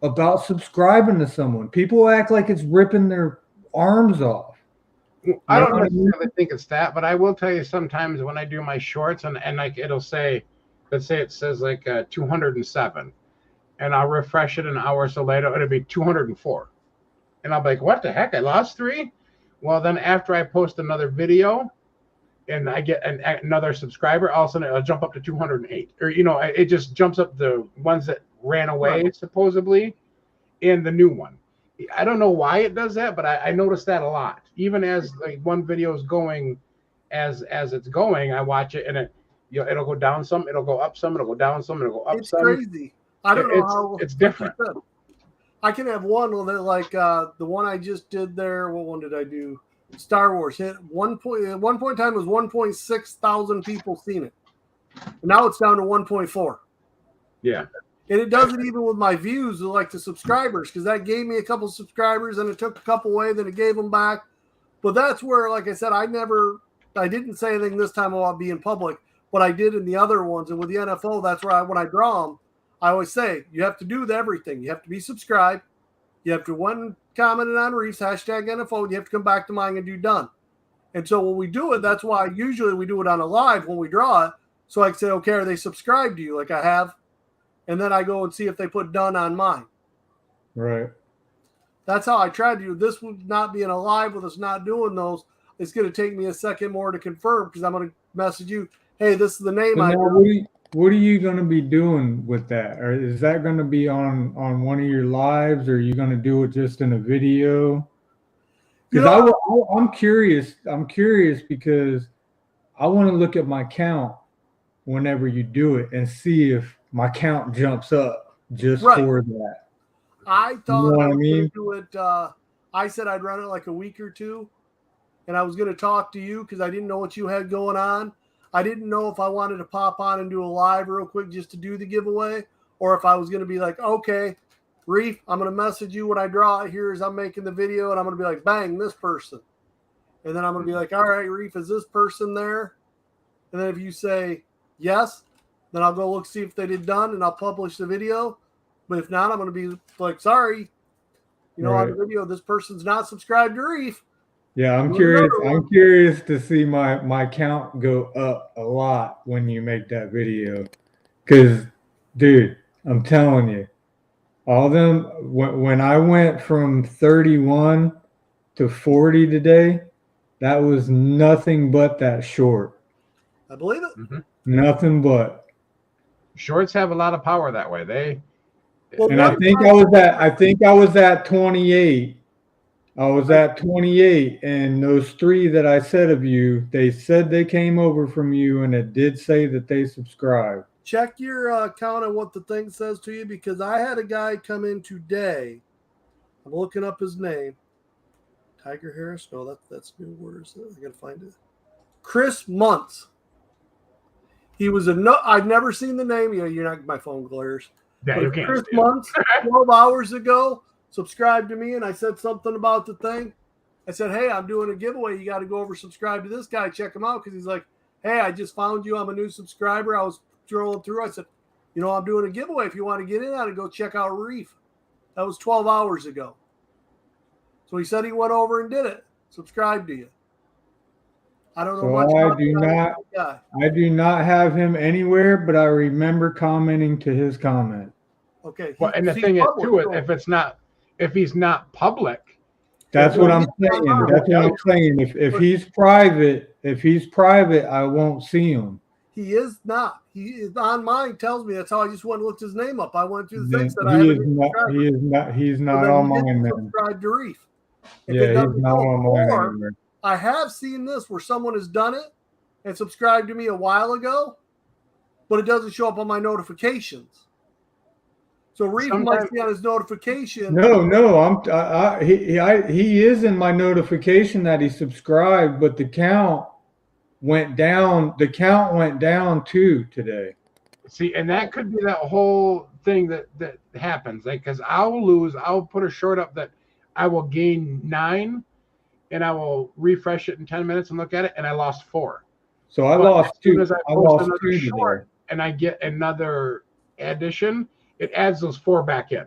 about subscribing to someone? People act like it's ripping their arms off. I don't necessarily think it's that, but I will tell you sometimes when I do my shorts and like it'll say, let's say it says like 207, and I'll refresh it an hour or so later, it'll be 204, and I'll be like, what the heck? I lost 3. Well, then after I post another video and I get another subscriber, all of a sudden it'll jump up to 208, or it just jumps up the ones that ran away supposedly in the new one. I don't know why it does that, but I noticed that a lot. Even as like one video is going, as it's going, I watch it and it'll go down some, it'll go up some, it'll go down some, it'll go up some. It's crazy. I don't know how it's different. I can have one that like the one I just did there. What one did I do? Star Wars hit at one point in time it was 1.6 thousand people seen it. And now it's down to 1.4. Yeah. And it does it even with my views, like the subscribers, because that gave me a couple subscribers and it took a couple away, then it gave them back. But that's where, like I said, I didn't say anything this time about being public, but I did in the other ones. And with the NFL, that's where when I draw them, I always say, you have to do everything. You have to be subscribed. You have to one commented on Reef's hashtag NFL, and you have to come back to mine and do done. And so when we do it, that's why usually we do it on a live when we draw it. So I can say, okay, are they subscribed to you? Like I have. And then I go and see if they put done on mine. Right. That's how I tried to do. This would not being alive with us not doing those. It's going to take me a second more to confirm because I'm going to message you, hey, this is the name I do. What are you going to be doing with that? Or is that going to be on one of your lives, or are you going to do it just in a video? Because I'm curious. I'm curious because I want to look at my count whenever you do it and see if my count jumps up just for that. I thought you know I was going to do it. I said I'd run it like a week or two, and I was going to talk to you because I didn't know what you had going on. I didn't know if I wanted to pop on and do a live real quick just to do the giveaway, or if I was going to be like, okay, Reef, I'm going to message you when I draw it here as I'm making the video, and I'm going to be like, bang, this person. And then I'm going to be like, all right, Reef, is this person there? And then if you say yes, then I'll go look, see if they did done, and I'll publish the video. But if not, I'm going to be like, sorry, on the video, this person's not subscribed to Reef. Yeah, I'm curious. I'm curious to see my count go up a lot when you make that video. Because, dude, I'm telling you, all them, when I went from 31 to 40 today, that was nothing but that short. I believe it. Mm-hmm. Nothing but. Shorts have a lot of power that way. And I think I was at 28. I was at 28, and those three that I said of you, they said they came over from you, and it did say that they subscribed. Check your account on what the thing says to you, because I had a guy come in today. I'm looking up his name. Tiger Harris? No, that's new. Where is it? I got to find it. Chris Muntz. He was I've never seen the name. You're not, my phone glares. Yeah, you can't. Chris Muntz, 12 hours ago, subscribed to me, and I said something about the thing. I said, hey, I'm doing a giveaway. You got to go over subscribe to this guy. Check him out, because he's like, hey, I just found you. I'm a new subscriber. I was scrolling through. I said, I'm doing a giveaway. If you want to get in on it, go check out Reef. That was 12 hours ago. So he said he went over and did it. Subscribe to you. I don't know much about that guy. I do not have him anywhere, but I remember commenting to his comment. Okay. Well, and the thing is, too, if he's not public. That's what I'm saying. That's what I'm saying. If he's private, I won't see him. He is not. He is on mine. Tells me that's how I just went and looked his name up. I went through the things that He's not on mine. Subscribe to Reef. Yeah, he's not on mine anymore. I have seen this where someone has done it and subscribed to me a while ago, but it doesn't show up on my notifications. So Reef might be on his notification. No, he is in my notification that he subscribed, but the count went down. The count went down too today. See, and that could be that whole thing that happens. Like, because I'll put a short up that I will gain 9. And I will refresh it in 10 minutes and look at it, and I lost 4. So I lost 2. As I post another short and I get another addition, it adds those 4 back in.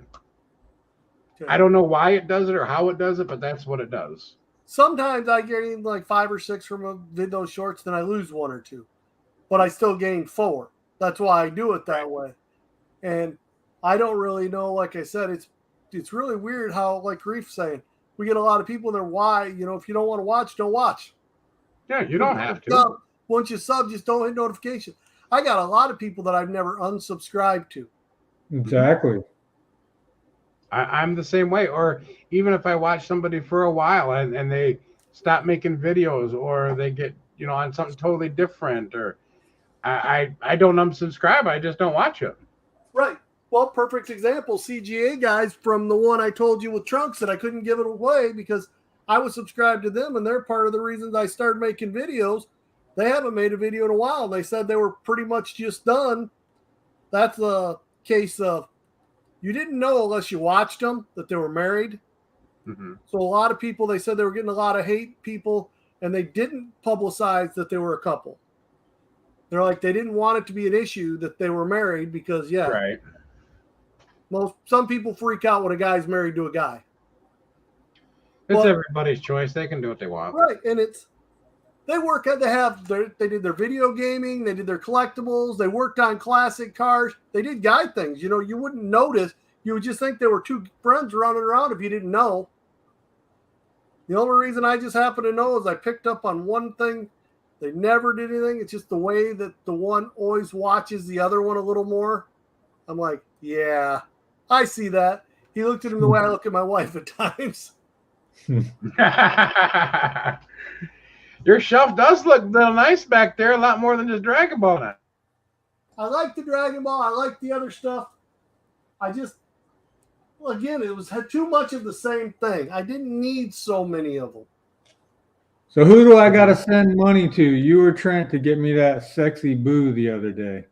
Okay. I don't know why it does it or how it does it, but that's what it does. Sometimes I gain like 5 or 6 from those shorts, then I lose 1 or 2, but I still gain 4. That's why I do it that way. And I don't really know. Like I said, it's really weird how, like Reef's saying, we get a lot of people there. Why? If you don't want to watch, don't watch. Yeah, you don't have to. Once you sub, just don't hit notification. I got a lot of people that I've never unsubscribed to. Exactly. I'm the same way. Or even if I watch somebody for a while and they stop making videos, or they get on something totally different, or I don't unsubscribe. I just don't watch it. Right. Well, perfect example, CGA guys, from the one I told you with Trunks that I couldn't give it away because I was subscribed to them, and they're part of the reasons I started making videos. They haven't made a video in a while. They said they were pretty much just done. That's a case of you didn't know unless you watched them that they were married. Mm-hmm. So a lot of people, they said they were getting a lot of hate people, and they didn't publicize that they were a couple. They're like, they didn't want it to be an issue that they were married because, yeah. Right. Some people freak out when a guy's married to a guy. It's everybody's choice. They can do what they want. Right. And they did their video gaming, they did their collectibles, they worked on classic cars, they did guy things. You know, you wouldn't notice. You would just think they were two friends running around if you didn't know. The only reason I just happen to know is I picked up on one thing. They never did anything. It's just the way that the one always watches the other one a little more. I'm like, yeah, I see that. He looked at him the way I look at my wife at times. Your shelf does look real nice back there. A lot more than just Dragon Ball now. I like the Dragon Ball. I like the other stuff. Again, it had too much of the same thing. I didn't need so many of them. So who do I got to send money to? You were trying to get me that sexy boo the other day.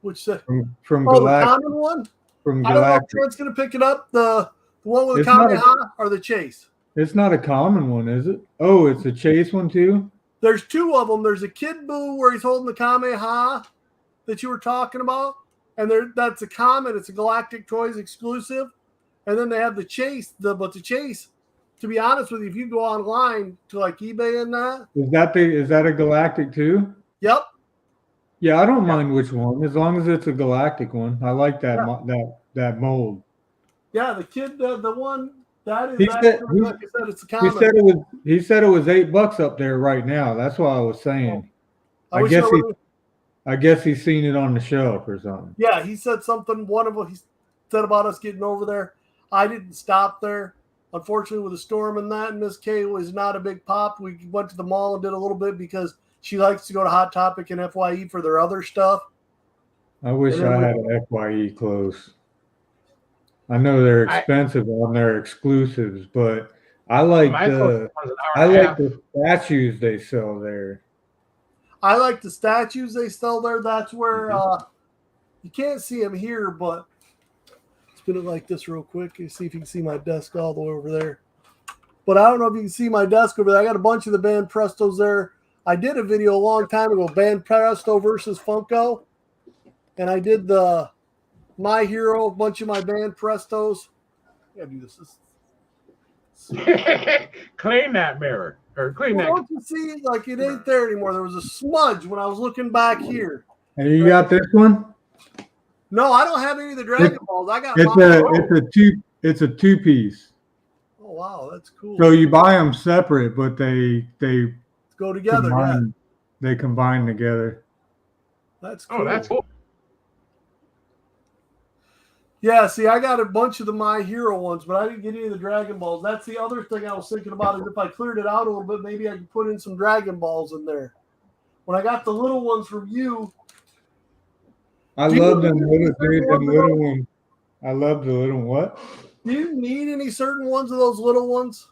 Which from the Galactic. common one? From I don't know if Galactic. one's going to pick it up. The one with the It's not Kamehameha or the Chase? It's not a common one, is it? Oh, it's a Chase one too? There's two of them. There's a Kid Boo where he's holding the Kamehameha that you were talking about. And that's a common. It's a Galactic Toys exclusive. And then they have the Chase. But the Chase, to be honest with you, if you go online to like eBay and that. Is that a Galactic too? Yep. Yeah, I don't mind which one, as long as it's a Galactic one. I like that that mold. Yeah, the kid, the one that is. He said, like I said, it's a common. he said it was $8 up there right now. That's what I was saying. I guess he's seen it on the shelf or something. Yeah, he said something. One of them he said about us getting over there. I didn't stop there. Unfortunately, with the storm and that, Miss K was not a big pop. We went to the mall and did a little bit because she likes to go to Hot Topic and FYE for their other stuff. I wish I had an FYE close. I know they're expensive on their exclusives, but I like the statues they sell there. I like the statues they sell there. That's where you can't see them here, but spin it like this real quick and see if you can see my desk all the way over there. But I don't know if you can see my desk over there. I got a bunch of the Band Prestos there. I did a video a long time ago, Band Presto versus Funko. And I did the My Hero, a bunch of my Band Prestos. I gotta do this. Clean that mirror. Or clean that. Don't you see, like it ain't there anymore. There was a smudge when I was looking back here. And you got this one? No, I don't have any of the Dragon Balls. I got it's a two-piece. Oh wow, that's cool. So you buy them separate, but they go together. They combine together. That's cool. Oh, that's cool. Yeah, see, I got a bunch of the My Hero ones, but I didn't get any of the Dragon Balls. That's the other thing I was thinking about is if I cleared it out a little bit, maybe I could put in some Dragon Balls in there. When I got the little ones from you. I love them little ones. I love the little what? Do you need any certain ones of those little ones?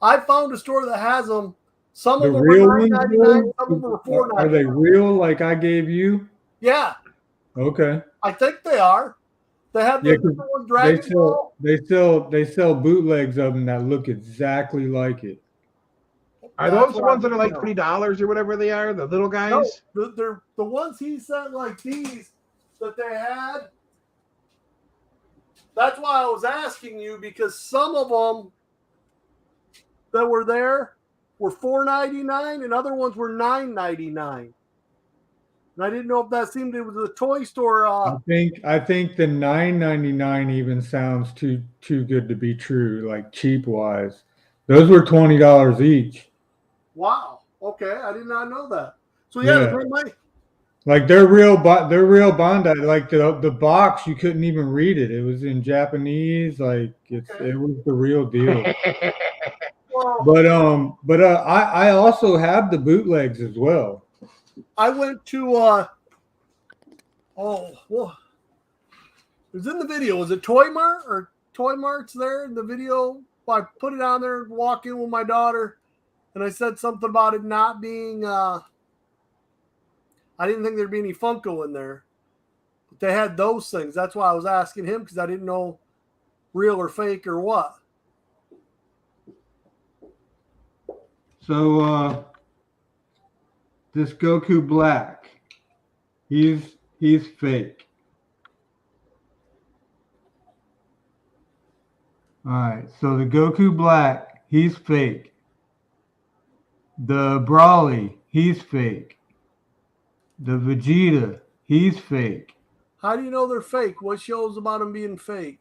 I found a store that has them. Some of them were $9.99, some of them were $4.99. Are they real like I gave you? Yeah. Okay. I think they are. They have the Dragon Ball. They sell bootlegs of them that look exactly like it. Are those the ones that are like $20 or whatever they are? The little guys? No, they're the ones he sent like these that they had. That's why I was asking you, because some of them that were there were $4.99 and other ones were $9.99. And I didn't know if that seemed it was a toy store. I think the $9.99 even sounds too good to be true, like cheap wise. Those were $20 each. Wow. Okay, I did not know that. So yeah. Like they're real Bandai. Like the box, you couldn't even read it. It was in Japanese. Like it was the real deal. Well, but I also have the bootlegs as well. I went to it was in the video. Was it Toy Mart or Toy Mart's there in the video? I put it on there, walk in with my daughter, and I said something about it not being. I didn't think there'd be any Funko in there, but they had those things. That's why I was asking him because I didn't know real or fake or what. So this Goku Black, he's fake. All right, so the Goku Black, he's fake. The Brawly, he's fake. The Vegeta, he's fake. How do you know they're fake? What shows about them being fake?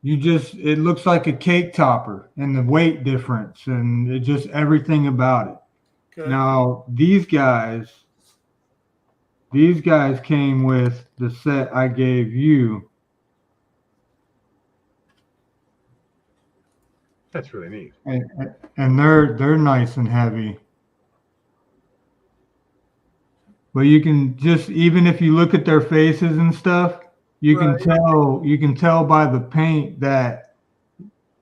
It looks like a cake topper and the weight difference and it just everything about it. Okay. Now, these guys came with the set I gave you. That's really neat. And they're nice and heavy. But you can just, even if you look at their faces and stuff, you can tell by the paint that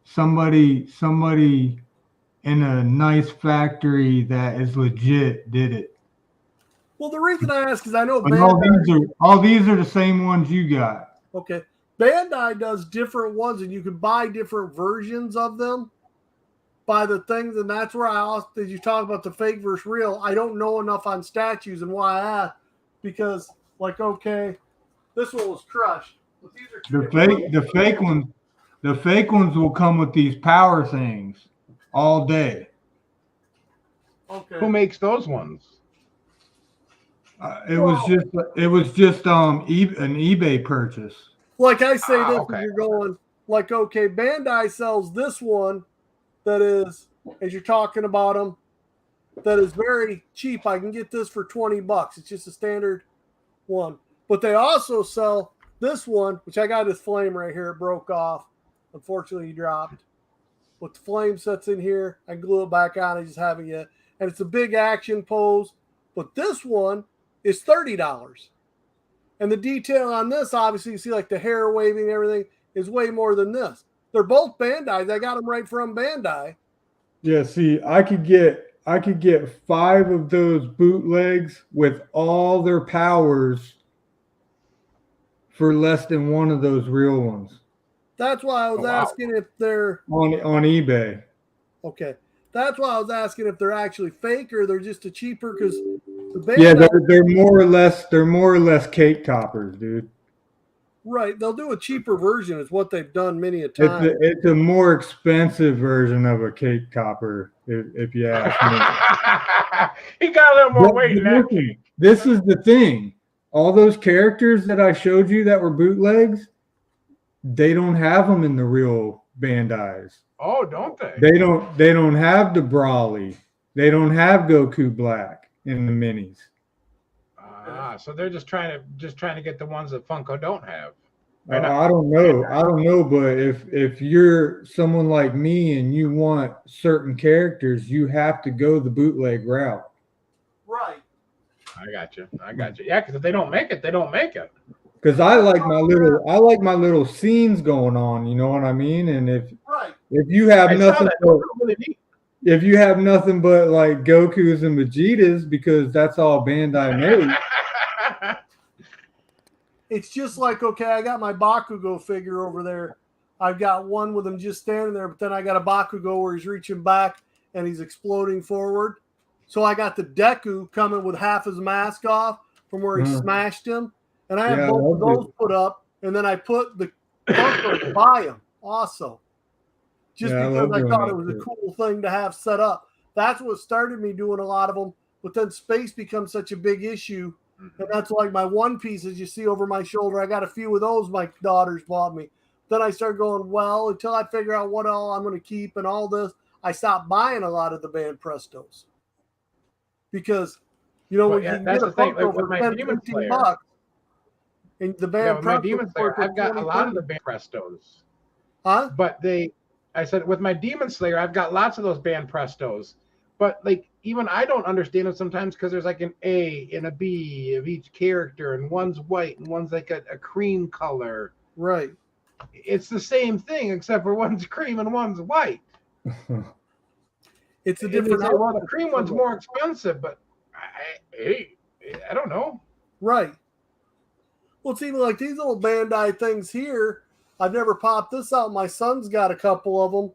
somebody in a nice factory that is legit did it. Well, the reason I ask is I know But all these are the same ones you got. Okay. Bandai does different ones, and you can buy different versions of them by the things, and that's where I asked, did you talk about the fake versus real? I don't know enough on statues and why I asked, because, like, okay, this one was crushed. But these are the fake ones will come with these power things all day. Okay. Who makes those ones? It was just an eBay purchase. Like I say, this okay. you're going like, okay, Bandai sells this one that is, as you're talking about them, that is very cheap. I can get this for $20. It's just a standard one. But they also sell this one, which I got this flame right here. It broke off. Unfortunately, he dropped. But the flame sets in here. I glue it back on. I just haven't yet. And it's a big action pose. But this one is $30. And the detail on this, obviously, you see like the hair waving and everything, is way more than this. They're both Bandai's. I got them right from Bandai. Yeah, see, I could get 5 of those bootlegs with all their powers for less than one of those real ones. That's why I was asking if they're on eBay. Okay. That's why I was asking if they're actually fake or they're just a cheaper, because the Bandai, they're more or less cake toppers, dude. Right. They'll do a cheaper version is what they've done many a time. It's a more expensive version of a cake topper, if you ask me. He got a little more weight in that cake. This is the thing. All those characters that I showed you that were bootlegs, they don't have them in the real Bandai's. Oh, don't they? They don't have the Brawly. They don't have Goku Black in the minis. So they're just trying to get the ones that Funko don't have. I don't know, but if you're someone like me and you want certain characters, you have to go the bootleg route. Right. I got you. Yeah, because if they don't make it, they don't make it. Because I like my little scenes going on, you know what I mean? And if you have if you have nothing but like Gokus and Vegetas, because that's all Bandai made. It's just like, okay, I got my Bakugo figure over there. I've got one with him just standing there, but then I got a Bakugo where he's reaching back and he's exploding forward. So I got the Deku coming with half his mask off from where he smashed him. And I have both of those put up, and then I put the Funko by him also. Just because I thought it was a cool thing to have set up. That's what started me doing a lot of them. But then space becomes such a big issue. And that's like my One Pieces you see over my shoulder. I got a few of those my daughters bought me. Then I started going, well, until I figure out what all I'm going to keep and all this, I stopped buying a lot of the Band Prestos. Because, you know, when you can get a Funko for $10-15, and the Band my Demon Slayer, I've got a lot of the Band Prestos. Huh? But I said, with my Demon Slayer, I've got lots of those Band Prestos. But like, even I don't understand them sometimes because there's like an A and a B of each character, and one's white and one's like a cream color. Right. It's the same thing except for one's cream and one's white. It's a And they different. say, well, the cream one's more expensive, but I don't know. Right. Well, it's even like these little Bandai things here. I've never popped this out. My son's got a couple of them.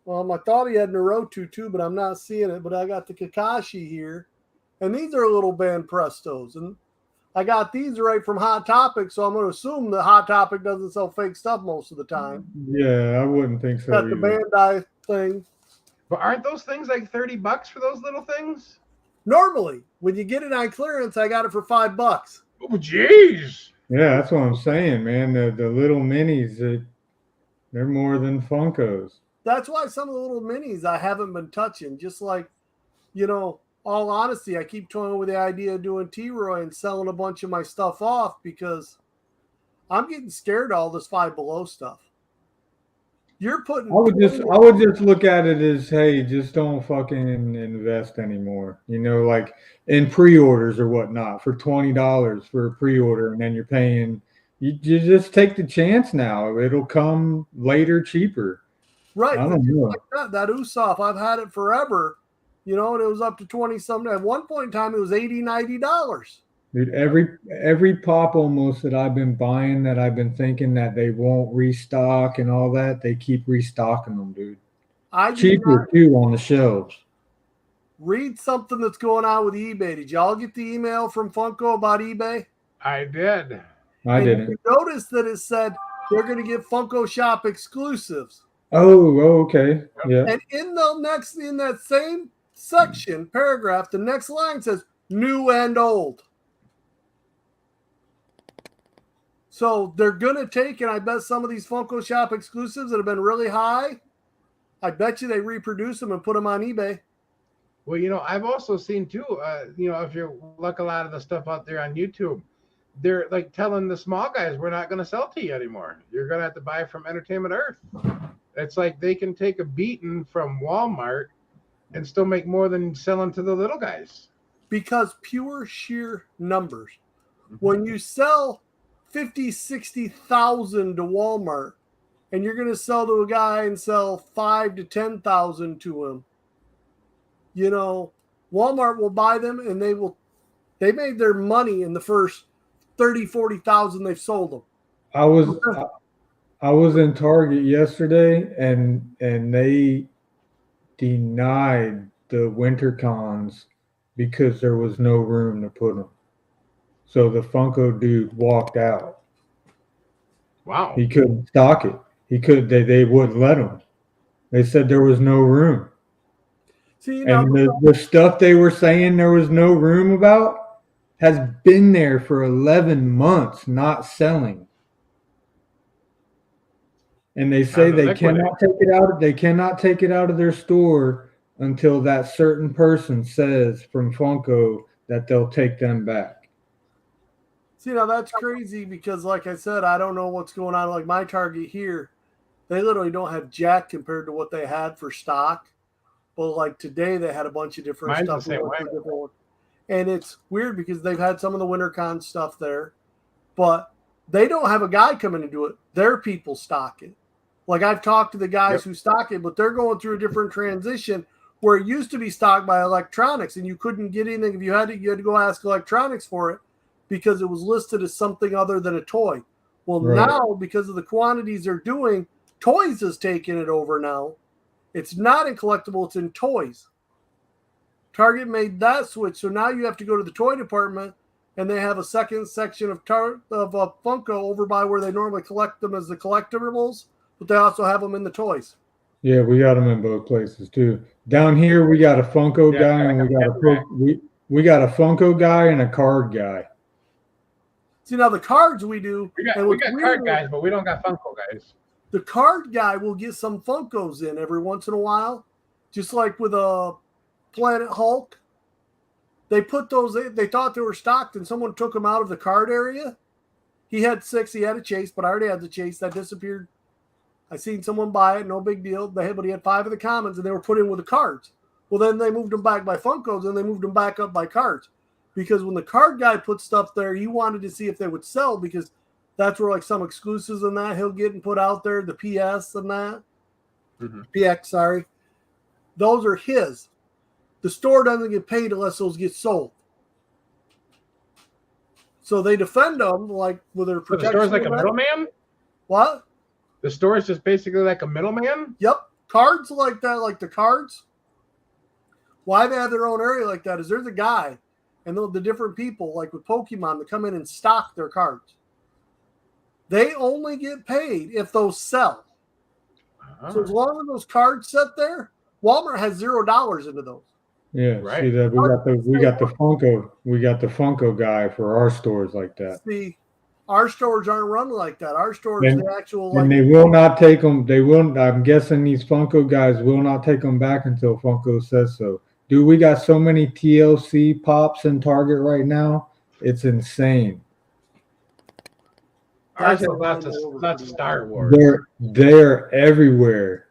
I thought he had Naruto too, but I'm not seeing it. But I got the Kakashi here. And these are little band Prestos. And I got these right from Hot Topic, so I'm going to assume that Hot Topic doesn't sell fake stuff most of the time. Yeah, I wouldn't think so. Got the Bandai thing. But aren't those things like $30 for those little things? Normally, when you get it on clearance, I got it for $5. Oh, jeez. Yeah, that's what I'm saying, man. The little minis, they're more than Funkos. That's why some of the little minis I haven't been touching. Just like, all honesty, I keep toying with the idea of doing T-Roy and selling a bunch of my stuff off because I'm getting scared of all this Five Below stuff. You're putting. I would just look at it as, hey, just don't fucking invest anymore. Like in pre-orders or whatnot for $20 for a pre-order, and then you're paying. You just take the chance now. It'll come later cheaper. Right. I don't know. Like that Usopp, I've had it forever. And it was up to 20 something. At one point in time, it was $80, $90. Dude, every pop almost that I've been buying that I've been thinking that they won't restock and all that, they keep restocking them, dude. Cheaper too on the shelves. Read something that's going on with eBay. Did y'all get the email from Funko about eBay? I did. I didn't. You notice that it said they're going to get Funko Shop exclusives. Oh, okay. Yeah. And in that same section, paragraph, the next line says new and old. So they're going to take, and I bet some of these Funko Shop exclusives that have been really high, I bet you they reproduce them and put them on eBay. Well, I've also seen too, if you look a lot of the stuff out there on YouTube, they're like telling the small guys, we're not going to sell to you anymore. You're going to have to buy from Entertainment Earth. It's like they can take a beating from Walmart and still make more than selling to the little guys. Because pure sheer numbers. When you sell 50, 60,000 to Walmart and you're going to sell to a guy and sell 5 to 10,000 to him, Walmart will buy them and they made their money in the first 30, 40,000 they've sold them. I was in Target yesterday and they denied the winter cons because there was no room to put them. So the Funko dude walked out. Wow. He couldn't stock it. They wouldn't let him. They said there was no room. See, and the stuff they were saying there was no room about has been there for 11 months not selling. And they say they cannot take it out. They cannot take it out of their store until that certain person says from Funko that they'll take them back. See, now that's crazy because, like I said, I don't know what's going on. Like my Target here, they literally don't have jack compared to what they had for stock. But like today, they had a bunch of different stuff. The same way. And it's weird because they've had some of the WinterCon stuff there, but they don't have a guy coming to do it. Their people stock it. Like I've talked to the guys who stock it, but they're going through a different transition where it used to be stocked by electronics and you couldn't get anything. If you had to go ask electronics for it because it was listed as something other than a toy. Well, now because of the quantities they're doing, Toys is taking it over now. It's not in collectible, it's in toys. Target made that switch, so now you have to go to the toy department, and they have a second section of Funko over by where they normally collect them as the collectibles, but they also have them in the toys. Yeah, we got them in both places too. Down here, we got a Funko guy, and we got a Funko guy and a card guy. See, now the cards we do. We got card guys, but we don't got Funko guys. The card guy will get some Funkos in every once in a while, just like with a Planet Hulk. They put those in, they thought they were stocked, and someone took them out of the card area. He had 6, he had a chase, but I already had the chase. That disappeared. I seen someone buy it, no big deal. But he had 5 of the commons, and they were put in with the cards. Well, then they moved them back by Funkos, and they moved them back up by cards. Because when the card guy put stuff there, he wanted to see if they would sell, because that's where like some exclusives and that he'll get and put out there, the PS and that. PX, sorry. those are his. The store doesn't get paid unless those get sold. So they defend them like with their So protection. the store's like a middleman? What? The store is just basically like a middleman? Yep. Cards like that, like the cards. Why they have their own area like that is there's a guy and the different people, like with Pokemon, that come in and stock their cards. They only get paid if those sell. So as long as those cards sit there, Walmart has $0 into those. Yeah, Right. see that we got the Funko guy for our stores like that. See, our stores aren't run like that. Our stores, And- the actual And like they will not take them. They will. I'm guessing these Funko guys will not take them back until Funko says so. Dude, we got so many TLC pops in Target right now. It's insane. Ours That's has lots of Star Wars. They're everywhere.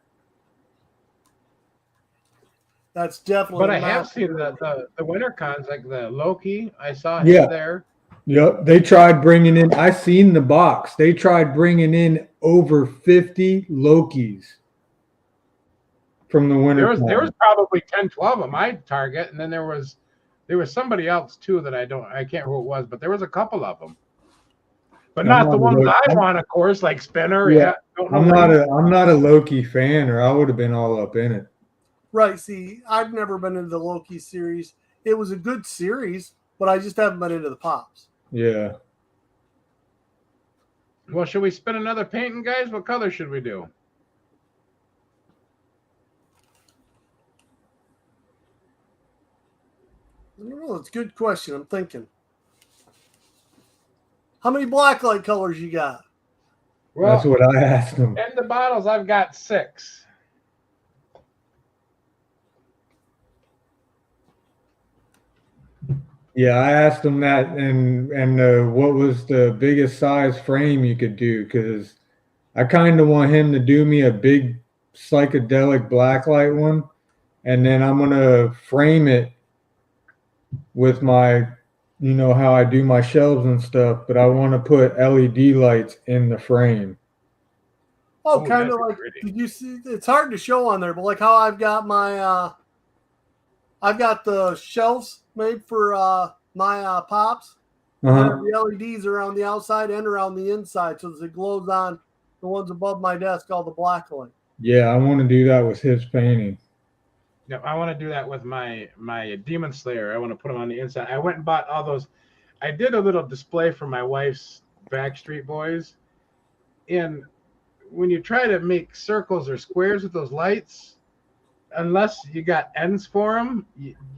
that's definitely. But I have seen the winter cons, like the Loki. I saw him Yeah. there. Yep, they tried bringing in. I seen the box. They tried bringing in over 50 Lokis from the winter. There was probably 10, 12 of my Target, and then there was somebody else too that I can't remember who it was, but there was a couple of them. But not the ones I want, of course, like Spinner. Yeah, I'm not a a Loki fan, or I would have been all up in it. Right. See, I've never been into the Loki series. It was a good series, but I just haven't been into the pops. Yeah. Well, should we spin another painting, guys? What color should we do? I don't know. It's a good question. I'm thinking. How many blacklight colors you got? Well, That's what I asked them. in the bottles, I've got 6. Yeah, I asked them that, and what was the biggest size frame you could do? Because I kind of want him to do me a big psychedelic blacklight one, and then I'm gonna frame it with my, how I do my shelves and stuff. But I want to put LED lights in the frame. Oh, Oh, kind that'd of be like. pretty. Did you see? It's hard to show on there, but like how I've got my, I've got the shelves made for my pops. Uh-huh. And the LEDs around the outside and around the inside, so that it glows on the ones above my desk, all the black light. Yeah, I want to do that with his painting. Yeah, I want to do that with my Demon Slayer. I want to put them on the inside. I went and bought all those. I did a little display for my wife's Backstreet Boys, and when you try to make circles or squares with those lights, unless you got ends for them,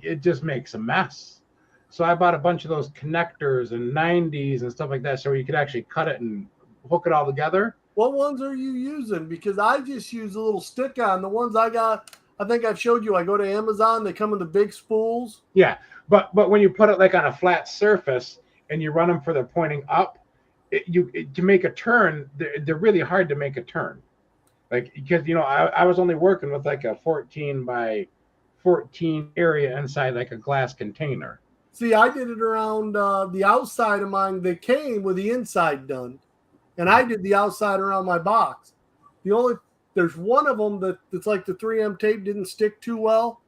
it just makes a mess. So I bought a bunch of those connectors and 90s and stuff like that, so you could actually cut it and hook it all together. What ones are you using? Because I just use a little stick on. The ones I got, I think I've showed you. I go to Amazon. They come in the big spools. Yeah, but when you put it like on a flat surface and you run them for the pointing up, to make a turn, they're really hard to make a turn. Like, because I was only working with like a 14 by 14 area inside like a glass container. See, I did it around the outside of mine. They came with the inside done, and I did the outside around my box. There's one of them that's like the 3M tape didn't stick too well.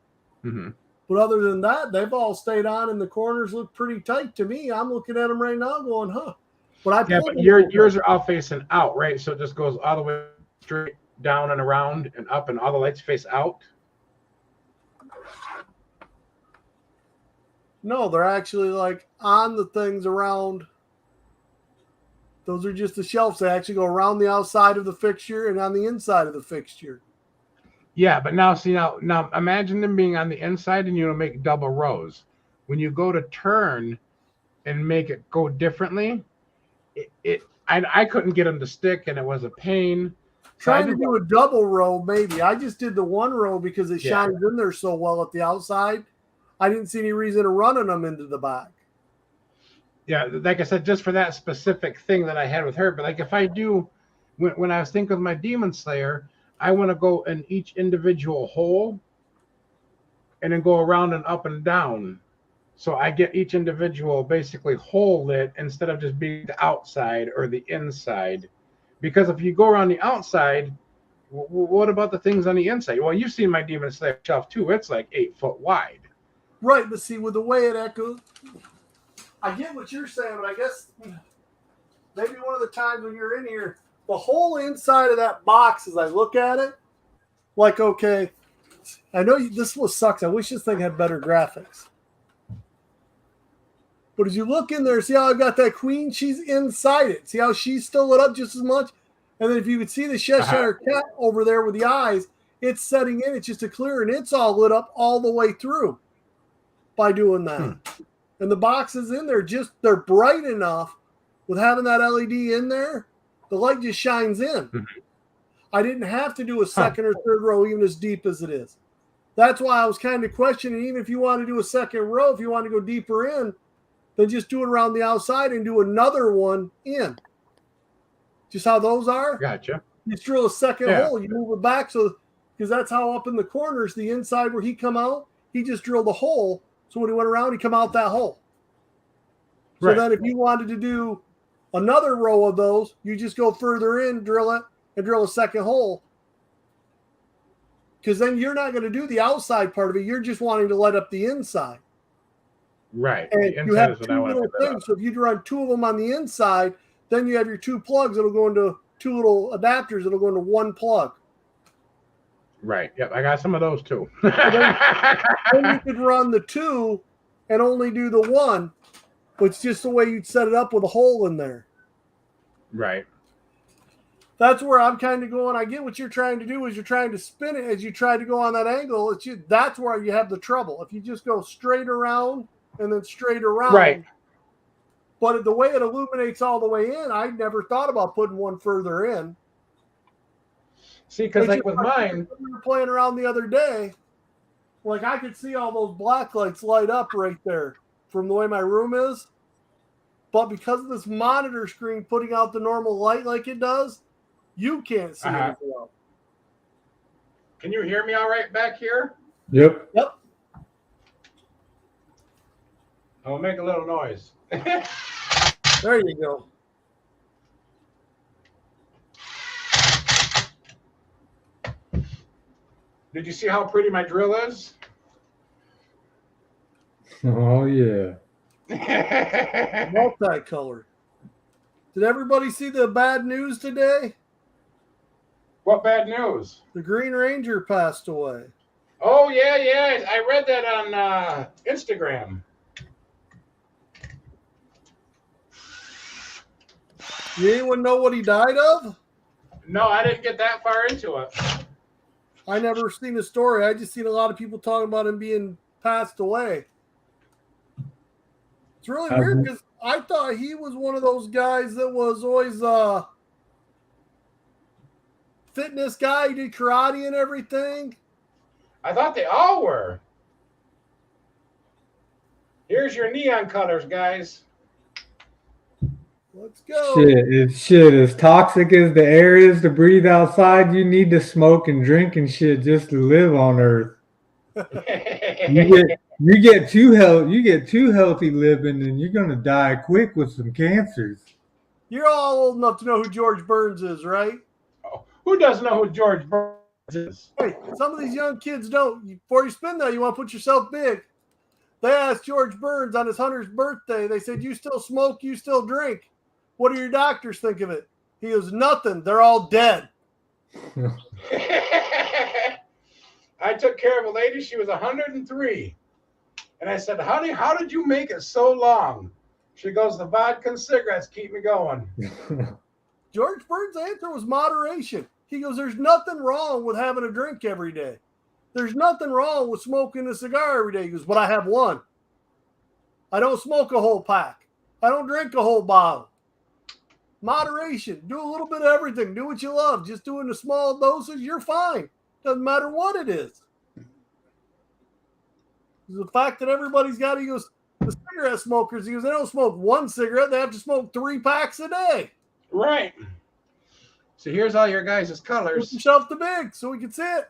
Mm-hmm. But other than that, they've all stayed on, and the corners look pretty tight to me. I'm looking at them right now going, huh. But yours are all facing out, right? So it just goes all the way straight down and around and up, and all the lights face out. No, they're actually like on the things around. Those are just the shelves. They actually go around the outside of the fixture and on the inside of the fixture. Yeah, but now imagine them being on the inside and make double rows. When you go to turn and make it go differently, I couldn't get them to stick, and it was a pain. Trying to do a double row, maybe. I just did the one row because it shines in there so well at the outside. I didn't see any reason to running them into the back. Yeah, like I said, just for that specific thing that I had with her. But like if I do, when I was thinking of my Demon Slayer, I want to go in each individual hole and then go around and up and down. So I get each individual basically hole lit instead of just being the outside or the inside. Because if you go around the outside, What about the things on the inside? Well, you've seen my Demon Slayer shelf too. It's like 8 foot wide. Right, but see, with the way it echoes, I get what you're saying, but I guess maybe one of the times when you're in here, the whole inside of that box, as I look at it, like, okay, I know this was sucks. I wish this thing had better graphics. But as you look in there, see how I've got that queen? She's inside it. See how she's still lit up just as much? And then if you could see the Cheshire cat over there with the eyes, it's setting in. It's just a clear, and it's all lit up all the way through by doing that. And the boxes in there, they're bright enough with having that LED in there. The light just shines in. I didn't have to do a second or third row, even as deep as it is. That's why I was kind of questioning, even if you want to do a second row, if you want to go deeper in, then just do it around the outside and do another one in. Just how those are. Gotcha. You drill a second hole, you move it back, so because that's how up in the corners, the inside where he come out, he just drilled a hole. So when he went around, he come out that hole. So then if you wanted to do another row of those, you just go further in, drill it, and drill a second hole. Because then you're not going to do the outside part of it. You're just wanting to light up the inside. Right. And you have two little things. So if you run two of them on the inside, then you have your two plugs. It'll go into two little adapters. It'll go into one plug. Right. Yep. I got some of those too. Then you could run the two and only do the one. But it's just the way you'd set it up with a hole in there. Right. That's where I'm kind of going. I get what you're trying to do is you're trying to spin it as you try to go on that angle. That's where you have the trouble. If you just go straight around and then straight around. Right. But the way it illuminates all the way in, I never thought about putting one further in. See, because like with mine. We were playing around the other day. Like I could see all those black lights light up right there from the way my room is. But because of this monitor screen putting out the normal light like it does, you can't see it as well. Can you hear me all right back here? Yep. I'll make a little noise. There you go. Did you see how pretty my drill is? Oh, yeah. Multicolored. Did everybody see the bad news today? What bad news? The Green Ranger passed away. Oh, yeah. I read that on Instagram. Did anyone know what he died of? No, I didn't get that far into it. I never seen the story. I just seen a lot of people talking about him being passed away. It's really weird because I thought he was one of those guys that was always fitness guy. He did karate and everything. I thought they all were. Here's your neon colors, guys. Let's go. Shit, as toxic as the air is to breathe outside, you need to smoke and drink and shit just to live on Earth. You get too healthy living, and you're gonna die quick with some cancers. You're all old enough to know who George Burns is, right? Oh, who doesn't know who George Burns is? Hey, some of these young kids don't. Before you spin that, you want to put yourself big. They asked George Burns on his 100th birthday. They said, "You still smoke? You still drink? What do your doctors think of it?" He goes, "Nothing. They're all dead." I took care of a lady. She was 103. And I said, "Honey, how did you make it so long?" She goes, "The vodka and cigarettes keep me going." George Burns' answer was moderation. He goes, "There's nothing wrong with having a drink every day. There's nothing wrong with smoking a cigar every day." He goes, "But I have one. I don't smoke a whole pack. I don't drink a whole bottle." Moderation. Do a little bit of everything. Do what you love. Just doing the small doses, you're fine. Doesn't matter what it is. The fact that everybody's got, he goes, the cigarette smokers, he goes, they don't smoke one cigarette. They have to smoke 3 packs a day. Right. So here's all your guys' Put colors. yourself to big so we can see it.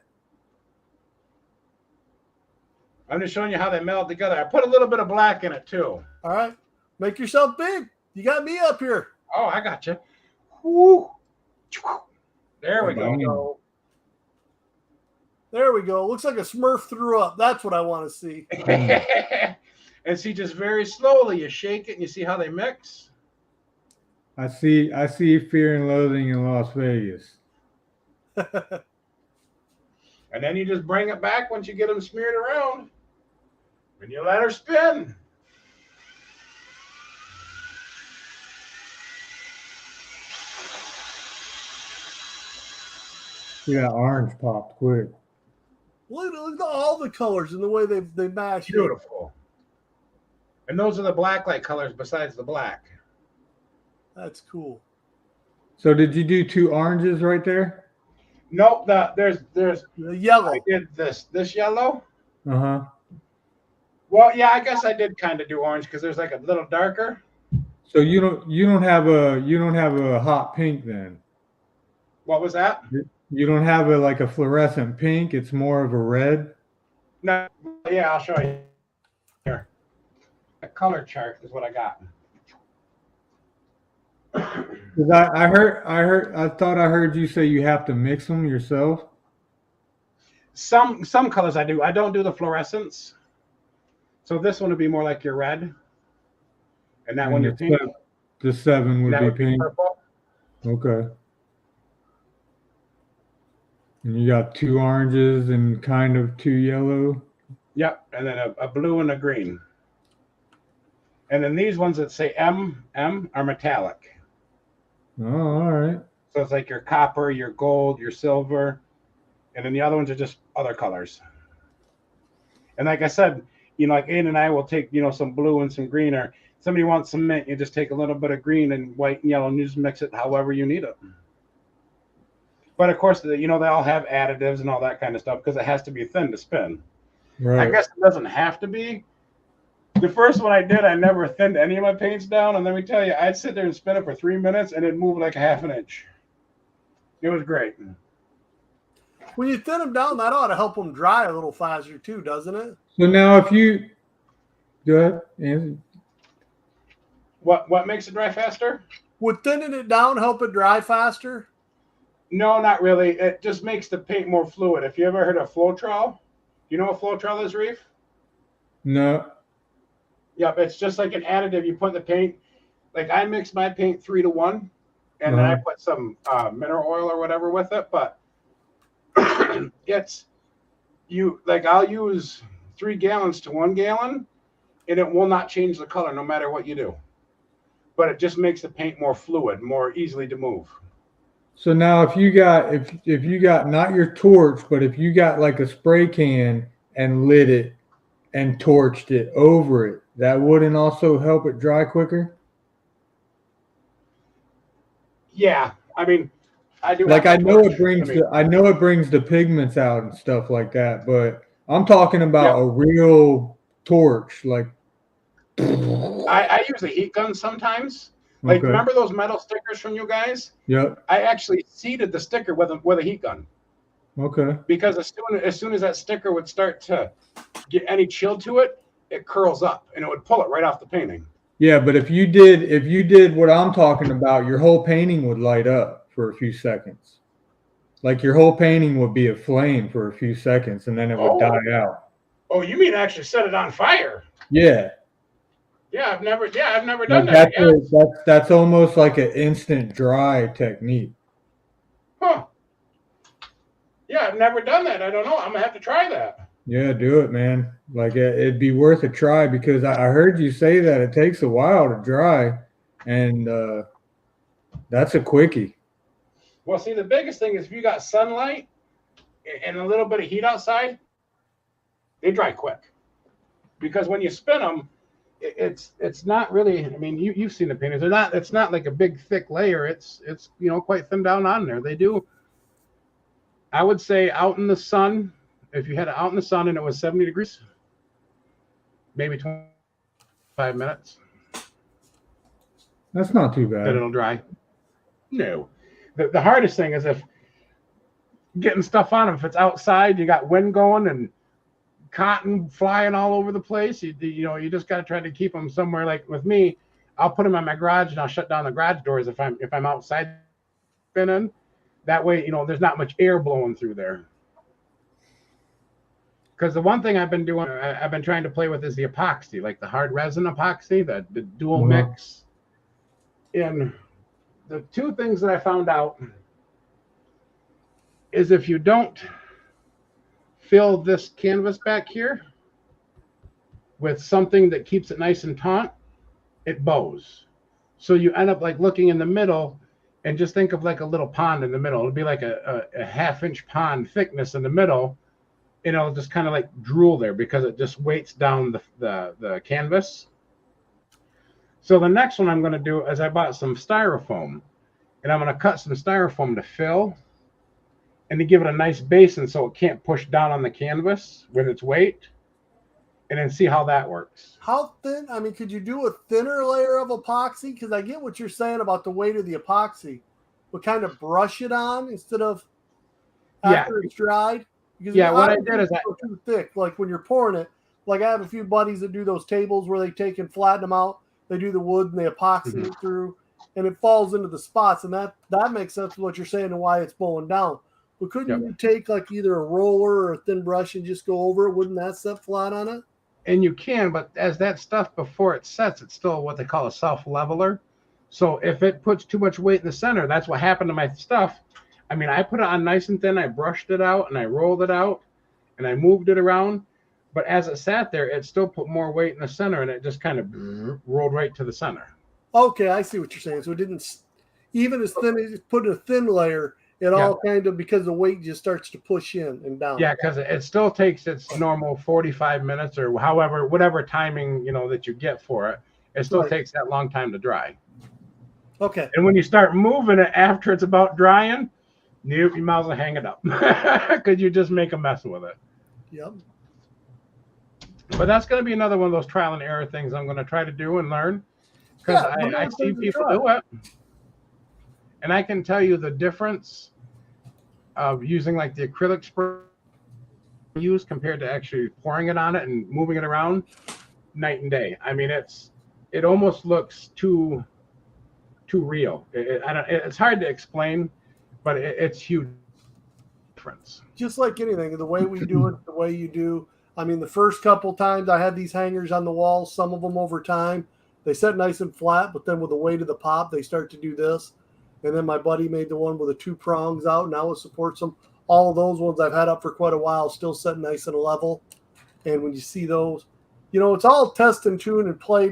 I'm just showing you how they meld together. I put a little bit of black in it too. All right. Make yourself big. You got me up here. Oh, I got you. Woo. There we go. There we go. Looks like a Smurf threw up. That's what I want to see. And see, just very slowly, you shake it and you see how they mix. I see Fear and Loathing in Las Vegas. And then you just bring it back once you get them smeared around. And you let her spin. See that orange popped quick. Look at all the colors and the way they mash. Beautiful. And those are the black light colors besides the black. That's cool. So did you do 2 oranges right there? Nope, there's the yellow. I did this yellow. Uh-huh. Well, yeah, I guess I did kind of do orange because there's like a little darker. So you don't have a hot pink then. What was that? You don't have like a fluorescent pink. It's more of a red. No, yeah, I'll show you here. A color chart is what I got. Because I thought I heard you say you have to mix them yourself. Some colors I do. I don't do the fluorescence. So this one would be more like your red, and that one your pink. The 7 would be pink. Purple. Okay. And you got 2 oranges and kind of 2 yellow. Yep, and then a blue and a green. And then these ones that say M are metallic. Oh, all right. So it's like your copper, your gold, your silver, and then the other ones are just other colors. And like I said, like Aiden and I will take, some blue and some green, or somebody wants some mint, you just take a little bit of green and white and yellow and you just mix it however you need it. But of course, they all have additives and all that kind of stuff because it has to be thin to spin. Right. I guess it doesn't have to be. The first one I did, I never thinned any of my paints down, and let me tell you, I'd sit there and spin it for 3 minutes and it'd move like a half an inch. It was great. When you thin them down, that ought to help them dry a little faster too, doesn't it? So now if you go ahead, Anthony. What makes it dry faster? Would thinning it down help it dry faster? No, not really. It just makes the paint more fluid. If you ever heard of Floetrol, you know what Floetrol is, Reef? No. Yep, it's just like an additive you put in the paint. Like I mix my paint 3-to-1, and then I put some mineral oil or whatever with it. But I'll use 3 gallons to 1 gallon, and it will not change the color no matter what you do. But it just makes the paint more fluid, more easily to move. So now if you got not your torch, but if you got like a spray can and lit it and torched it over it, that wouldn't also help it dry quicker? Yeah, I mean, I do. Like I know it brings the pigments out and stuff like that, but I'm talking about a real torch. Like I use a heat gun sometimes. Like remember those metal stickers from you guys? Yep. I actually seeded the sticker with a heat gun. Okay. Because as soon as that sticker would start to get any chill to it, it curls up and it would pull it right off the painting. Yeah, but if you did what I'm talking about, your whole painting would light up for a few seconds. Like your whole painting would be a flame for a few seconds and then it would die out. Oh, you mean actually set it on fire? Yeah. Yeah, I've never done that. That's almost like an instant dry technique. Huh. Yeah, I've never done that. I don't know. I'm gonna have to try that. Yeah, do it, man. Like it'd be worth a try because I heard you say that it takes a while to dry, and that's a quickie. Well, see, the biggest thing is if you got sunlight and a little bit of heat outside, they dry quick. Because when you spin them, it's not really. I mean, you've seen the paintings. It's not like a big thick layer. It's quite thin down on there. They do. I would say out in the sun. If you had it out in the sun and it was 70 degrees, maybe 25 minutes. That's not too bad. Then it'll dry. No. The hardest thing is if getting stuff on them. If it's outside, you got wind going and cotton flying all over the place. You just got to try to keep them somewhere. Like with me, I'll put them in my garage and I'll shut down the garage doors if I'm outside spinning. That way, there's not much air blowing through there. Because the one thing I've been doing, I've been trying to play with is the epoxy, like the hard resin epoxy, the dual mix. And the two things that I found out is if you don't fill this canvas back here with something that keeps it nice and taut, it bows. So you end up like looking in the middle and just think of like a little pond in the middle. It'll be like a half-inch pond thickness in the middle, and it'll just kind of like drool there because it just weights down the canvas. So the next one I'm going to do is I bought some styrofoam, and I'm going to cut some styrofoam to fill and to give it a nice basin so it can't push down on the canvas with its weight, and then see how that works. How thin? I mean, could you do a thinner layer of epoxy? Because I get what you're saying about the weight of the epoxy, but kind of brush it on instead of after it's dried. Because what I did is too thick. Like when you're pouring it, like I have a few buddies that do those tables where they take and flatten them out. They do the wood and they epoxy it through, and it falls into the spots, and that makes sense with what you're saying and why it's bowing down. But couldn't you take like either a roller or a thin brush and just go over it? Wouldn't that set flat on it? And you can, but as that stuff before it sets, it's still what they call a self-leveler. So if it puts too much weight in the center, that's what happened to my stuff. I mean, I put it on nice and thin, I brushed it out, and I rolled it out, and I moved it around. But as it sat there, it still put more weight in the center, and it just kind of rolled right to the center. Okay, I see what you're saying. So it didn't, even as thin as put a thin layer, it all kind of, because the weight just starts to push in and down. Yeah, because it still takes its normal 45 minutes or whatever timing, that you get for it. It still takes that long time to dry. Okay. And when you start moving it after it's about drying, you might as well hang it up because you just make a mess with it. Yep. But that's going to be another one of those trial and error things I'm going to try to do and learn, because I see people do it. And I can tell you the difference of using like the acrylic spray use compared to actually pouring it on it and moving it around, night and day. I mean, it almost looks too real. It's hard to explain, but it's huge difference. Just like anything, the way we do it, the way you do. I mean, the first couple times I had these hangers on the wall, some of them over time, they set nice and flat, but then with the weight of the pop, they start to do this. And then my buddy made the one with the two prongs out. Now it supports them. All of those ones I've had up for quite a while, still set nice and level. And when you see those, it's all test and tune and play.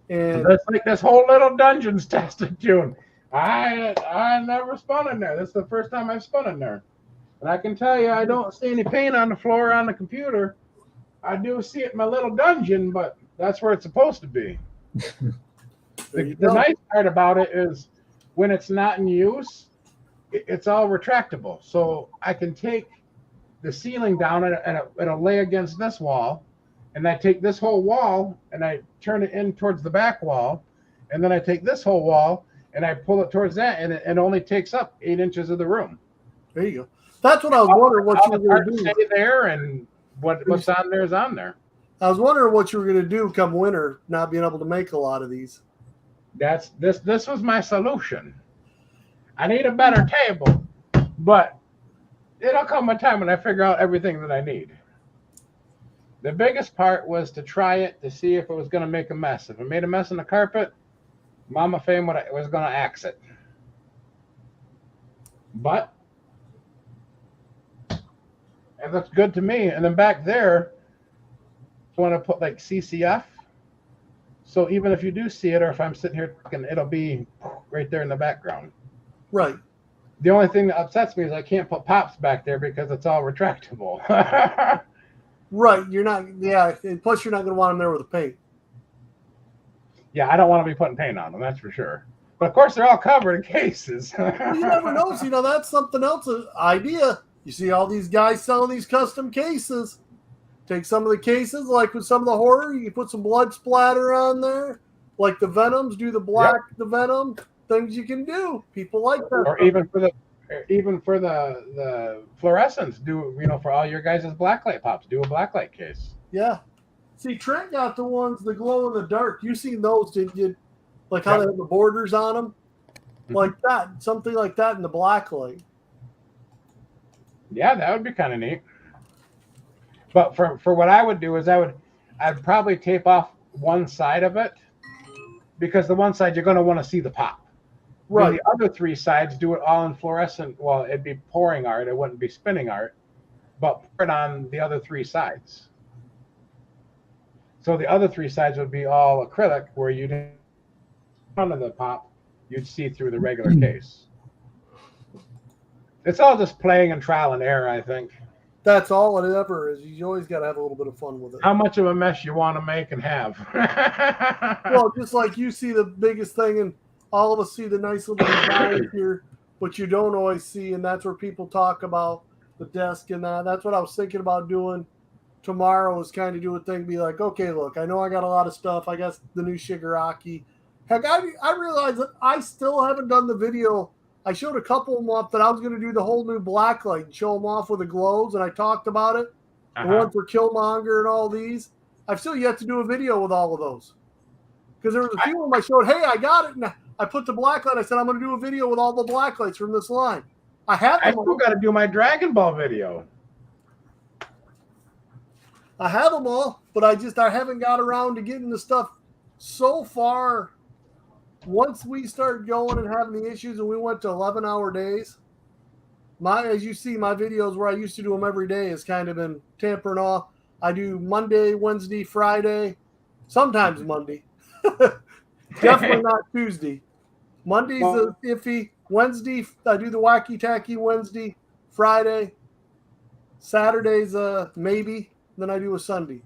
And that's like this whole little dungeon's test and tune. I never spun in there. This is the first time I've spun in there. And I can tell you, I don't see any paint on the floor on the computer. I do see it in my little dungeon, but that's where it's supposed to be. The nice part about it is when it's not in use, it's all retractable. So I can take the ceiling down and it'll lay against this wall. And I take this whole wall and I turn it in towards the back wall. And then I take this whole wall and I pull it towards that, and it only takes up 8 inches of the room. There you go. That's what I was wondering what you were going to do. Stay there, and what's on there is on there. I was wondering what you were going to do come winter, not being able to make a lot of these. This was my solution. I need a better table, but it'll come a time when I figure out everything that I need. The biggest part was to try it to see if it was going to make a mess. If it made a mess in the carpet, Mama Fame was going to axe it. But it looks good to me. And then back there, I want to put like CCF. So even if you do see it, or if I'm sitting here talking, it'll be right there in the background. Right. The only thing that upsets me is I can't put pops back there because it's all retractable. Right. You're not, and plus you're not going to want them there with the paint. Yeah, I don't want to be putting paint on them, that's for sure. But of course, they're all covered in cases. Well, you never know. That's something else, an idea. You see all these guys selling these custom cases. Take some of the cases, like with some of the horror, you can put some blood splatter on there. Like the Venoms, do the black, the Venom, things you can do. People like that. Or even for the fluorescents, for all your guys' blacklight pops, do a blacklight case. Yeah. See, Trent got the ones, the glow in the dark. You seen those, didn't you? Like how they have the borders on them? Mm-hmm. Like that, something like that in the black light. Yeah, that would be kind of neat. But for what I would do is I'd probably tape off one side of it, because the one side you're going to want to see the pop. Right. The other three sides, do it all in fluorescent. Well, it'd be pouring art. It wouldn't be spinning art, but pour it on the other three sides. So the other three sides would be all acrylic, where you'd in front of the pop, you'd see through the regular case. It's all just playing and trial and error, I think. That's all it ever is. You always got to have a little bit of fun with it. How much of a mess you want to make and have. Well, just like you see the biggest thing, and all of us see the nice little design here, but you don't always see, and that's where people talk about the desk and that. That's what I was thinking about doing tomorrow, is kind of do a thing, be like, okay, look, I know I got a lot of stuff. I got the new Shigaraki. Heck, I realized that I still haven't done the video. I showed a couple of them off that I was going to do the whole new blacklight and show them off with the glows, and I talked about it. The one for Killmonger and all these. I've still yet to do a video with all of those. Because there was a few of them I showed, hey, I got it, and I put the blacklight. I said, I'm going to do a video with all the blacklights from this line. I still got to do my Dragon Ball video. I have them all, but I haven't got around to getting the stuff so far. Once we start going and having the issues, and we went to 11-hour days, as you see, my videos where I used to do them every day has kind of been tampering off. I do Monday, Wednesday, Friday, sometimes Monday. Definitely not Tuesday. Monday's iffy. Wednesday, I do the wacky tacky Wednesday. Friday, Saturday's maybe. Then I do a Sunday.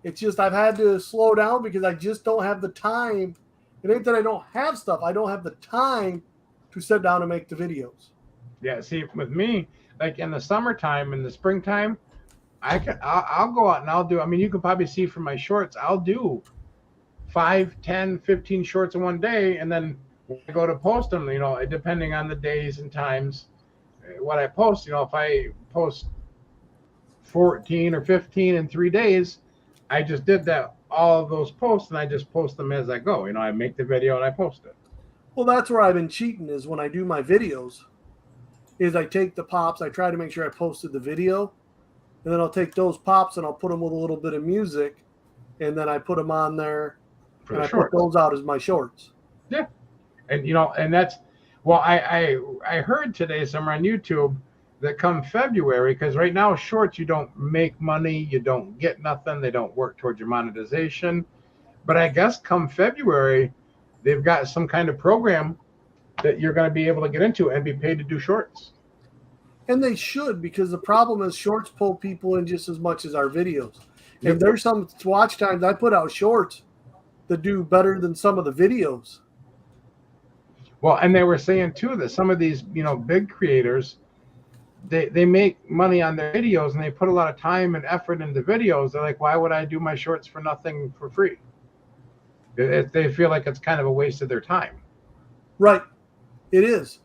It's just I've had to slow down because I just don't have the time. It ain't that I don't have stuff. I don't have the time to sit down and make the videos. Yeah, see, with me, like in the summertime, in the springtime, I'll go out and I'll do, I mean, you can probably see from my shorts, I'll do 5, 10, 15 shorts in one day, and then when I go to post them, depending on the days and times, what I post, if I post 14 or 15 in 3 days, I just did that, all of those posts, and I just post them as I go. I make the video and I post it. Well, that's where I've been cheating, is when I do my videos, is I take the pops, I try to make sure I posted the video, and then I'll take those pops and I'll put them with a little bit of music, and then I put them on there, and I put those out as my shorts. Yeah. And, and that's, well, I heard today somewhere on YouTube that come February, because right now shorts, you don't make money, you don't get nothing, they don't work towards your monetization. But I guess come February, they've got some kind of program that you're going to be able to get into and be paid to do shorts. And they should, because the problem is shorts pull people in just as much as our videos. Yep. If there's some watch times, I put out shorts that do better than some of the videos. Well, and they were saying too that some of these, big creators, they make money on their videos and they put a lot of time and effort into videos. They're like, why would I do my shorts for nothing for free? They feel like it's kind of a waste of their time. Right. It is.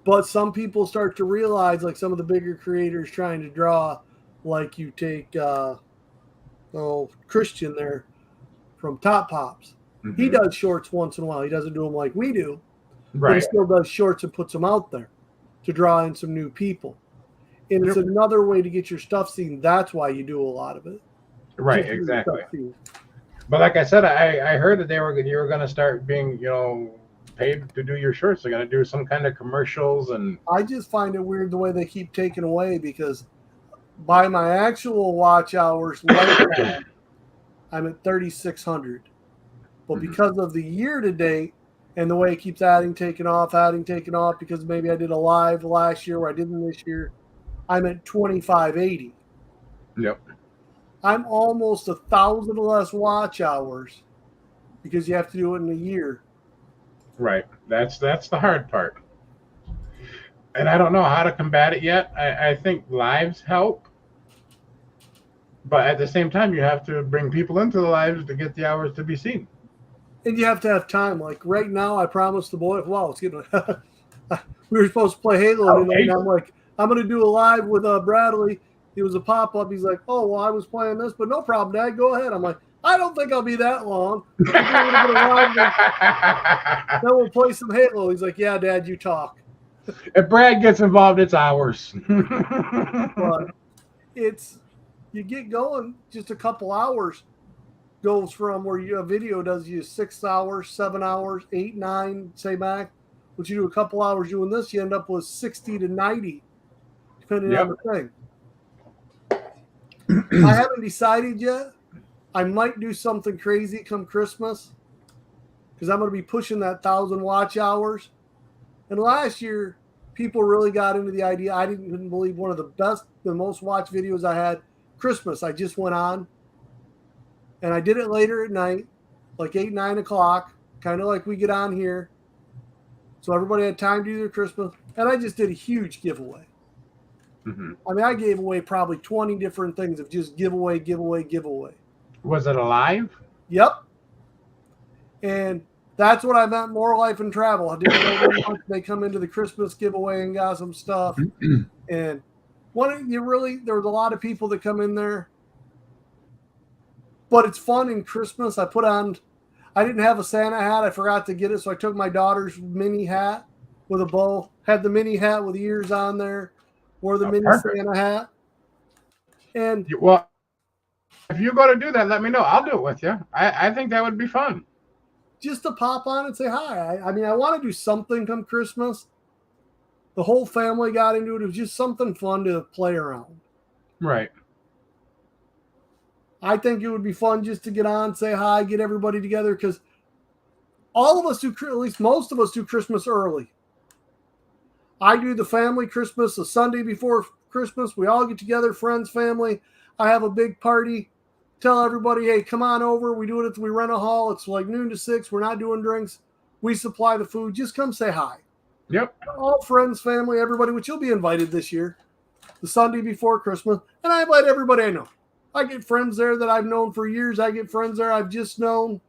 But some people start to realize, like some of the bigger creators trying to draw, like you take Christian there from Top Pops. Mm-hmm. He does shorts once in a while. He doesn't do them like we do. Right. But he still does shorts and puts them out there to draw in some new people. And it's another way to get your stuff seen. That's why you do a lot of it. Right, exactly. But like I said, I heard that you were going to start being, paid to do your shorts. They're going to do some kind of commercials. And I just find it weird the way they keep taking away, because by my actual watch hours, I'm at 3,600. But because of the year to date and the way it keeps taking off, because maybe I did a live last year or I didn't this year, I'm at 2,580. Yep. I'm almost 1,000 less watch hours because you have to do it in a year. Right. That's the hard part. And I don't know how to combat it yet. I think lives help. But at the same time, you have to bring people into the lives to get the hours to be seen. And you have to have time. Like right now, I promised the boy, it's getting we were supposed to play Halo, and I'm like, I'm going to do a live with Bradley. He was a pop-up. He's like, oh, well, I was playing this, but no problem, Dad. Go ahead. I'm like, I don't think I'll be that long. Then we'll play some Halo. He's like, yeah, Dad, you talk. If Brad gets involved, it's ours. But you get going, just a couple hours goes from where a video does you 6 hours, 7 hours, 8, 9, say back. But you do a couple hours doing this, you end up with 60 to 90, depending on the thing. I haven't decided yet. I might do something crazy come Christmas because I'm going to be pushing that 1,000 watch hours. And last year, people really got into the idea. I didn't believe one of the most watched videos I had, Christmas. I just went on and I did it later at night, like 8, 9 o'clock, kind of like we get on here. So everybody had time to do their Christmas. And I just did a huge giveaway. Mm-hmm. I mean, I gave away probably 20 different things of just giveaway. Was it alive? Yep. And that's what I meant, more life and travel. I didn't know very much. They come into the Christmas giveaway and got some stuff. And there was a lot of people that come in there. But it's fun in Christmas. I didn't have a Santa hat. I forgot to get it. So I took my daughter's mini hat with a bow, had the mini hat with ears on there, wore the mini perfect. Santa hat. And well, if you're going to do that, let me know. I'll do it with you. I think that would be fun. Just to pop on and say hi. I mean, I want to do something come Christmas. The whole family got into it. It was just something fun to play around. Right. I think it would be fun just to get on, say hi, get everybody together, because all of us do, at least most of us do Christmas early. I do the family Christmas the Sunday before Christmas. We all get together, friends, family. I have a big party. Tell everybody, hey, come on over. We do it we rent a hall. It's like noon to 6. We're not doing drinks. We supply the food. Just come say hi. Yep. All friends, family, everybody, which you'll be invited this year, the Sunday before Christmas. And I invite everybody I know. I get friends there that I've known for years. I get friends there I've just known.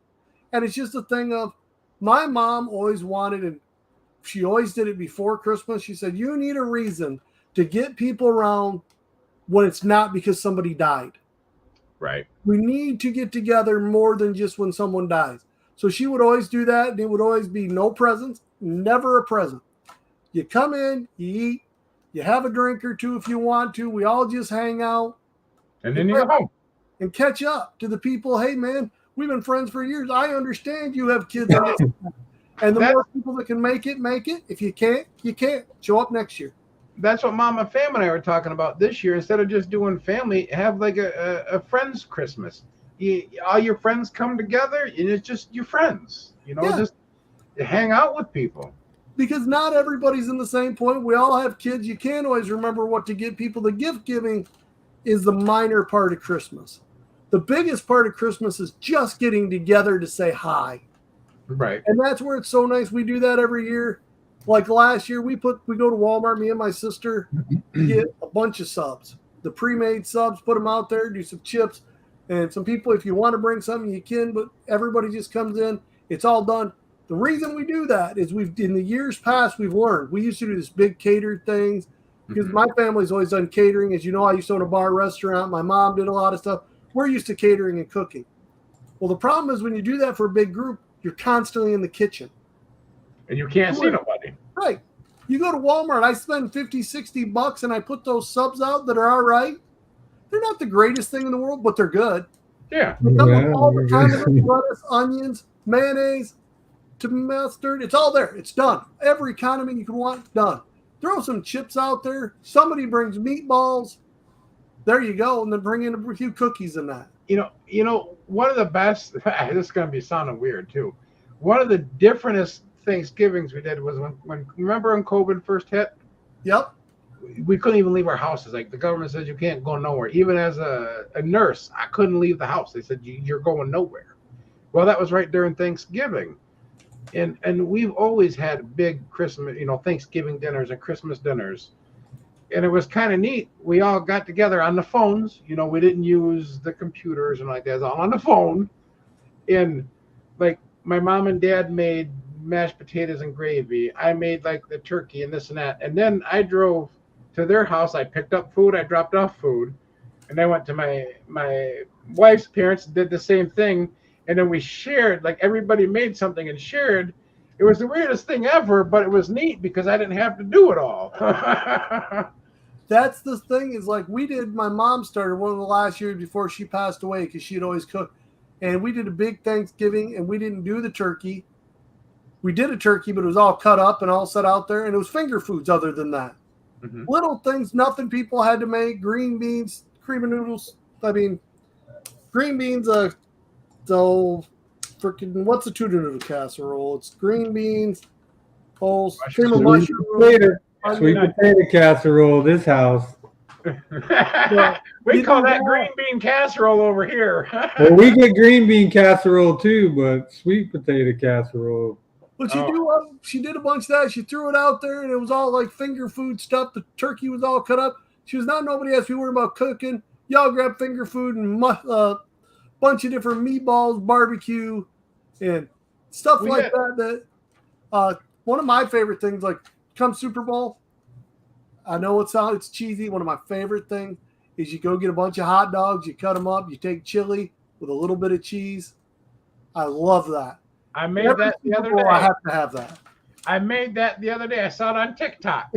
And it's just a thing of, my mom always wanted, and she always did it before Christmas. She said, you need a reason to get people around when it's not because somebody died. Right. We need to get together more than just when someone dies. So she would always do that, and it would always be no presents, never a present. You come in, you eat, you have a drink or two if you want to. We all just hang out. And then you go home. And catch up to the people. Hey, man, we've been friends for years. I understand you have kids. And the more people that can make it. If you can't, you can't. Show up next year. That's what Mama Fam and I were talking about this year. Instead of just doing family, have like a friends Christmas. All your friends come together, and it's just your friends. Just hang out with people. Because not everybody's in the same point. We all have kids. You can't always remember what to get people. The gift giving is the minor part of Christmas. The biggest part of Christmas is just getting together to say hi. Right. And that's where it's so nice. We do that every year. Like last year, we go to Walmart, me and my sister, get a bunch of subs. The pre-made subs, put them out there, do some chips. And some people, if you want to bring something, you can, but everybody just comes in. It's all done. The reason we do that is in the years past, we've learned. We used to do this big catered things because my family's always done catering. As you know, I used to own a bar restaurant. My mom did a lot of stuff. We're used to catering and cooking. Well, the problem is when you do that for a big group, you're constantly in the kitchen. And you can't see nobody. Right. You go to Walmart, I spend $50-$60 and I put those subs out that are all right. They're not the greatest thing in the world, but they're good. Yeah. They come with all the condiments, lettuce, onions, mayonnaise, mustard. It's all there. It's done. Every condiment you can want, done. Throw some chips out there. Somebody brings meatballs. There you go. And then bring in a few cookies in that. One of the best, this is going to be sounding weird too. One of the differentest Thanksgivings we did was when remember when COVID first hit? Yep. We couldn't even leave our houses. Like the government says you can't go nowhere. Even as a nurse, I couldn't leave the house. They said you're going nowhere. Well, that was right during Thanksgiving. And we've always had big Christmas, Thanksgiving dinners and Christmas dinners. And it was kind of neat. We all got together on the phones. We didn't use the computers and like that. It was all on the phone. And like my mom and dad made mashed potatoes and gravy. I made like the turkey and this and that. And then I drove to their house. I picked up food. I dropped off food. And I went to my wife's parents, did the same thing. And then we shared, like everybody made something and shared. It was the weirdest thing ever, but it was neat because I didn't have to do it all. that's the thing is like we did. My mom started one of the last years before she passed away because she'd always cook, and we did a big Thanksgiving, and we didn't do the turkey. We did a turkey, but it was all cut up and all set out there, and it was finger foods. Other than that, little things, nothing people had to make. Green beans, cream of noodles. I mean, green beans. So freaking what's a tuna noodle casserole? It's green beans, holes, cream of mushroom. Sweet potato casserole, this house. We call that green bean casserole over here. Well, we get green bean casserole too, but sweet potato casserole. But she did a bunch of that. She threw it out there, and it was all like finger food stuff. The turkey was all cut up. She was not nobody has to be worried about cooking. Y'all grab finger food and bunch of different meatballs, barbecue, and stuff like that. One of my favorite things, like come Super Bowl, I know it's cheesy. One of my favorite things is you go get a bunch of hot dogs, you cut them up, you take chili with a little bit of cheese. I love that. I made that the other day. I have to have that. I made that the other day. I saw it on TikTok.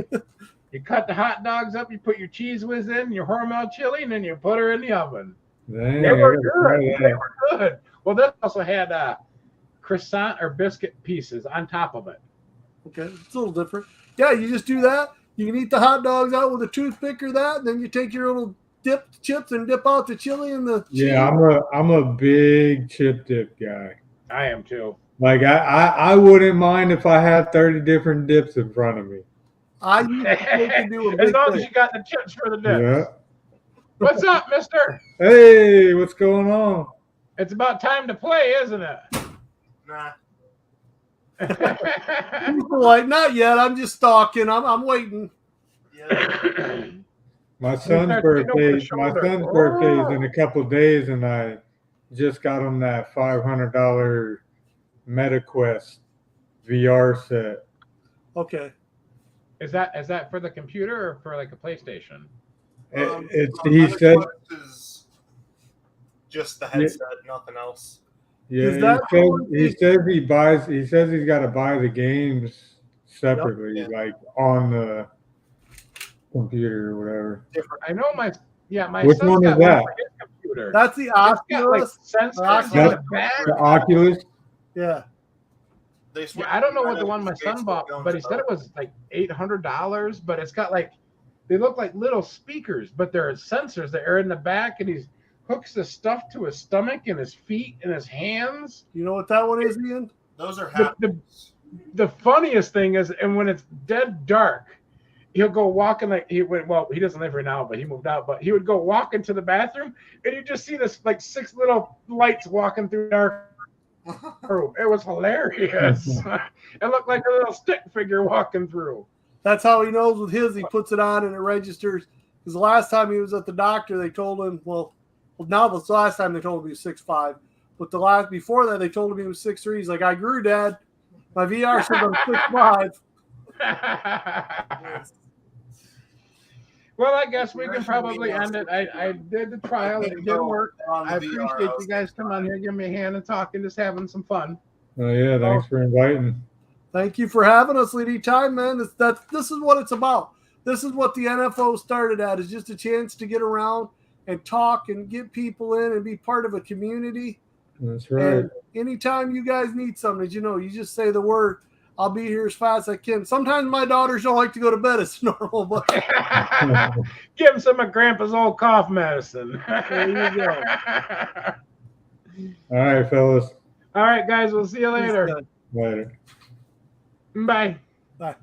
You cut the hot dogs up, you put your cheese whiz in, your Hormel chili, and then you put her in the oven. Dang, they were good. They were good. Well, this also had croissant or biscuit pieces on top of it. Okay, it's a little different. Yeah, you just do that. You can eat the hot dogs out with a toothpick or that, and then you take your little dip chips and dip out the chili and the cheese. Yeah, I'm a big chip dip guy. I am too. Like I wouldn't mind if I had 30 different dips in front of me. I used to do a as long as you got the chips for the dip. Yeah. What's up, mister? Hey, what's going on? It's about time to play, isn't it? Nah. Like, not yet. I'm just stalking. I'm waiting. Yeah. My son's birthday is in a couple of days, and I just got him that $500 MetaQuest VR set. Okay. Is that for the computer or for like a PlayStation? He said is just the headset, nothing else. Yeah, he says he's got to buy the games separately, like on the computer or whatever. I know my Which son's one got is that? one for his computer. That's the Oculus. The Oculus. Yeah. I don't know what the one my son bought, but he said it was like $800. But it's got they look like little speakers, but they're sensors that are in the back, and he hooks the stuff to his stomach and his feet and his hands. You know what that one is, Ian? Those are the funniest thing is, and when it's dead dark, he'll go walking he doesn't live here now, but he moved out. But he would go walk into the bathroom, and you just see this like 6 little lights walking through dark. It was hilarious. It looked like a little stick figure walking through. That's how he knows with his. He puts it on and it registers. Because the last time he was at the doctor, they told him, now the last time they told him he was 6'5". But before that, they told him he was 6'3". He's like, I grew, Dad. My VR says I'm 6'5". Well, I guess we can probably end it. I did the trial. It did work. I appreciate you guys coming on here, giving me a hand and talking, just having some fun. Oh, yeah. Thanks for inviting. Thank you for having us anytime, man. This is what it's about. This is what the NFO started at, is just a chance to get around and talk and get people in and be part of a community. That's right. And anytime you guys need something, you just say the word. I'll be here as fast as I can. Sometimes my daughters don't like to go to bed as normal, but give them some of Grandpa's old cough medicine. There you go. All right, fellas. All right, guys. We'll see you later. Later. Bye. Bye.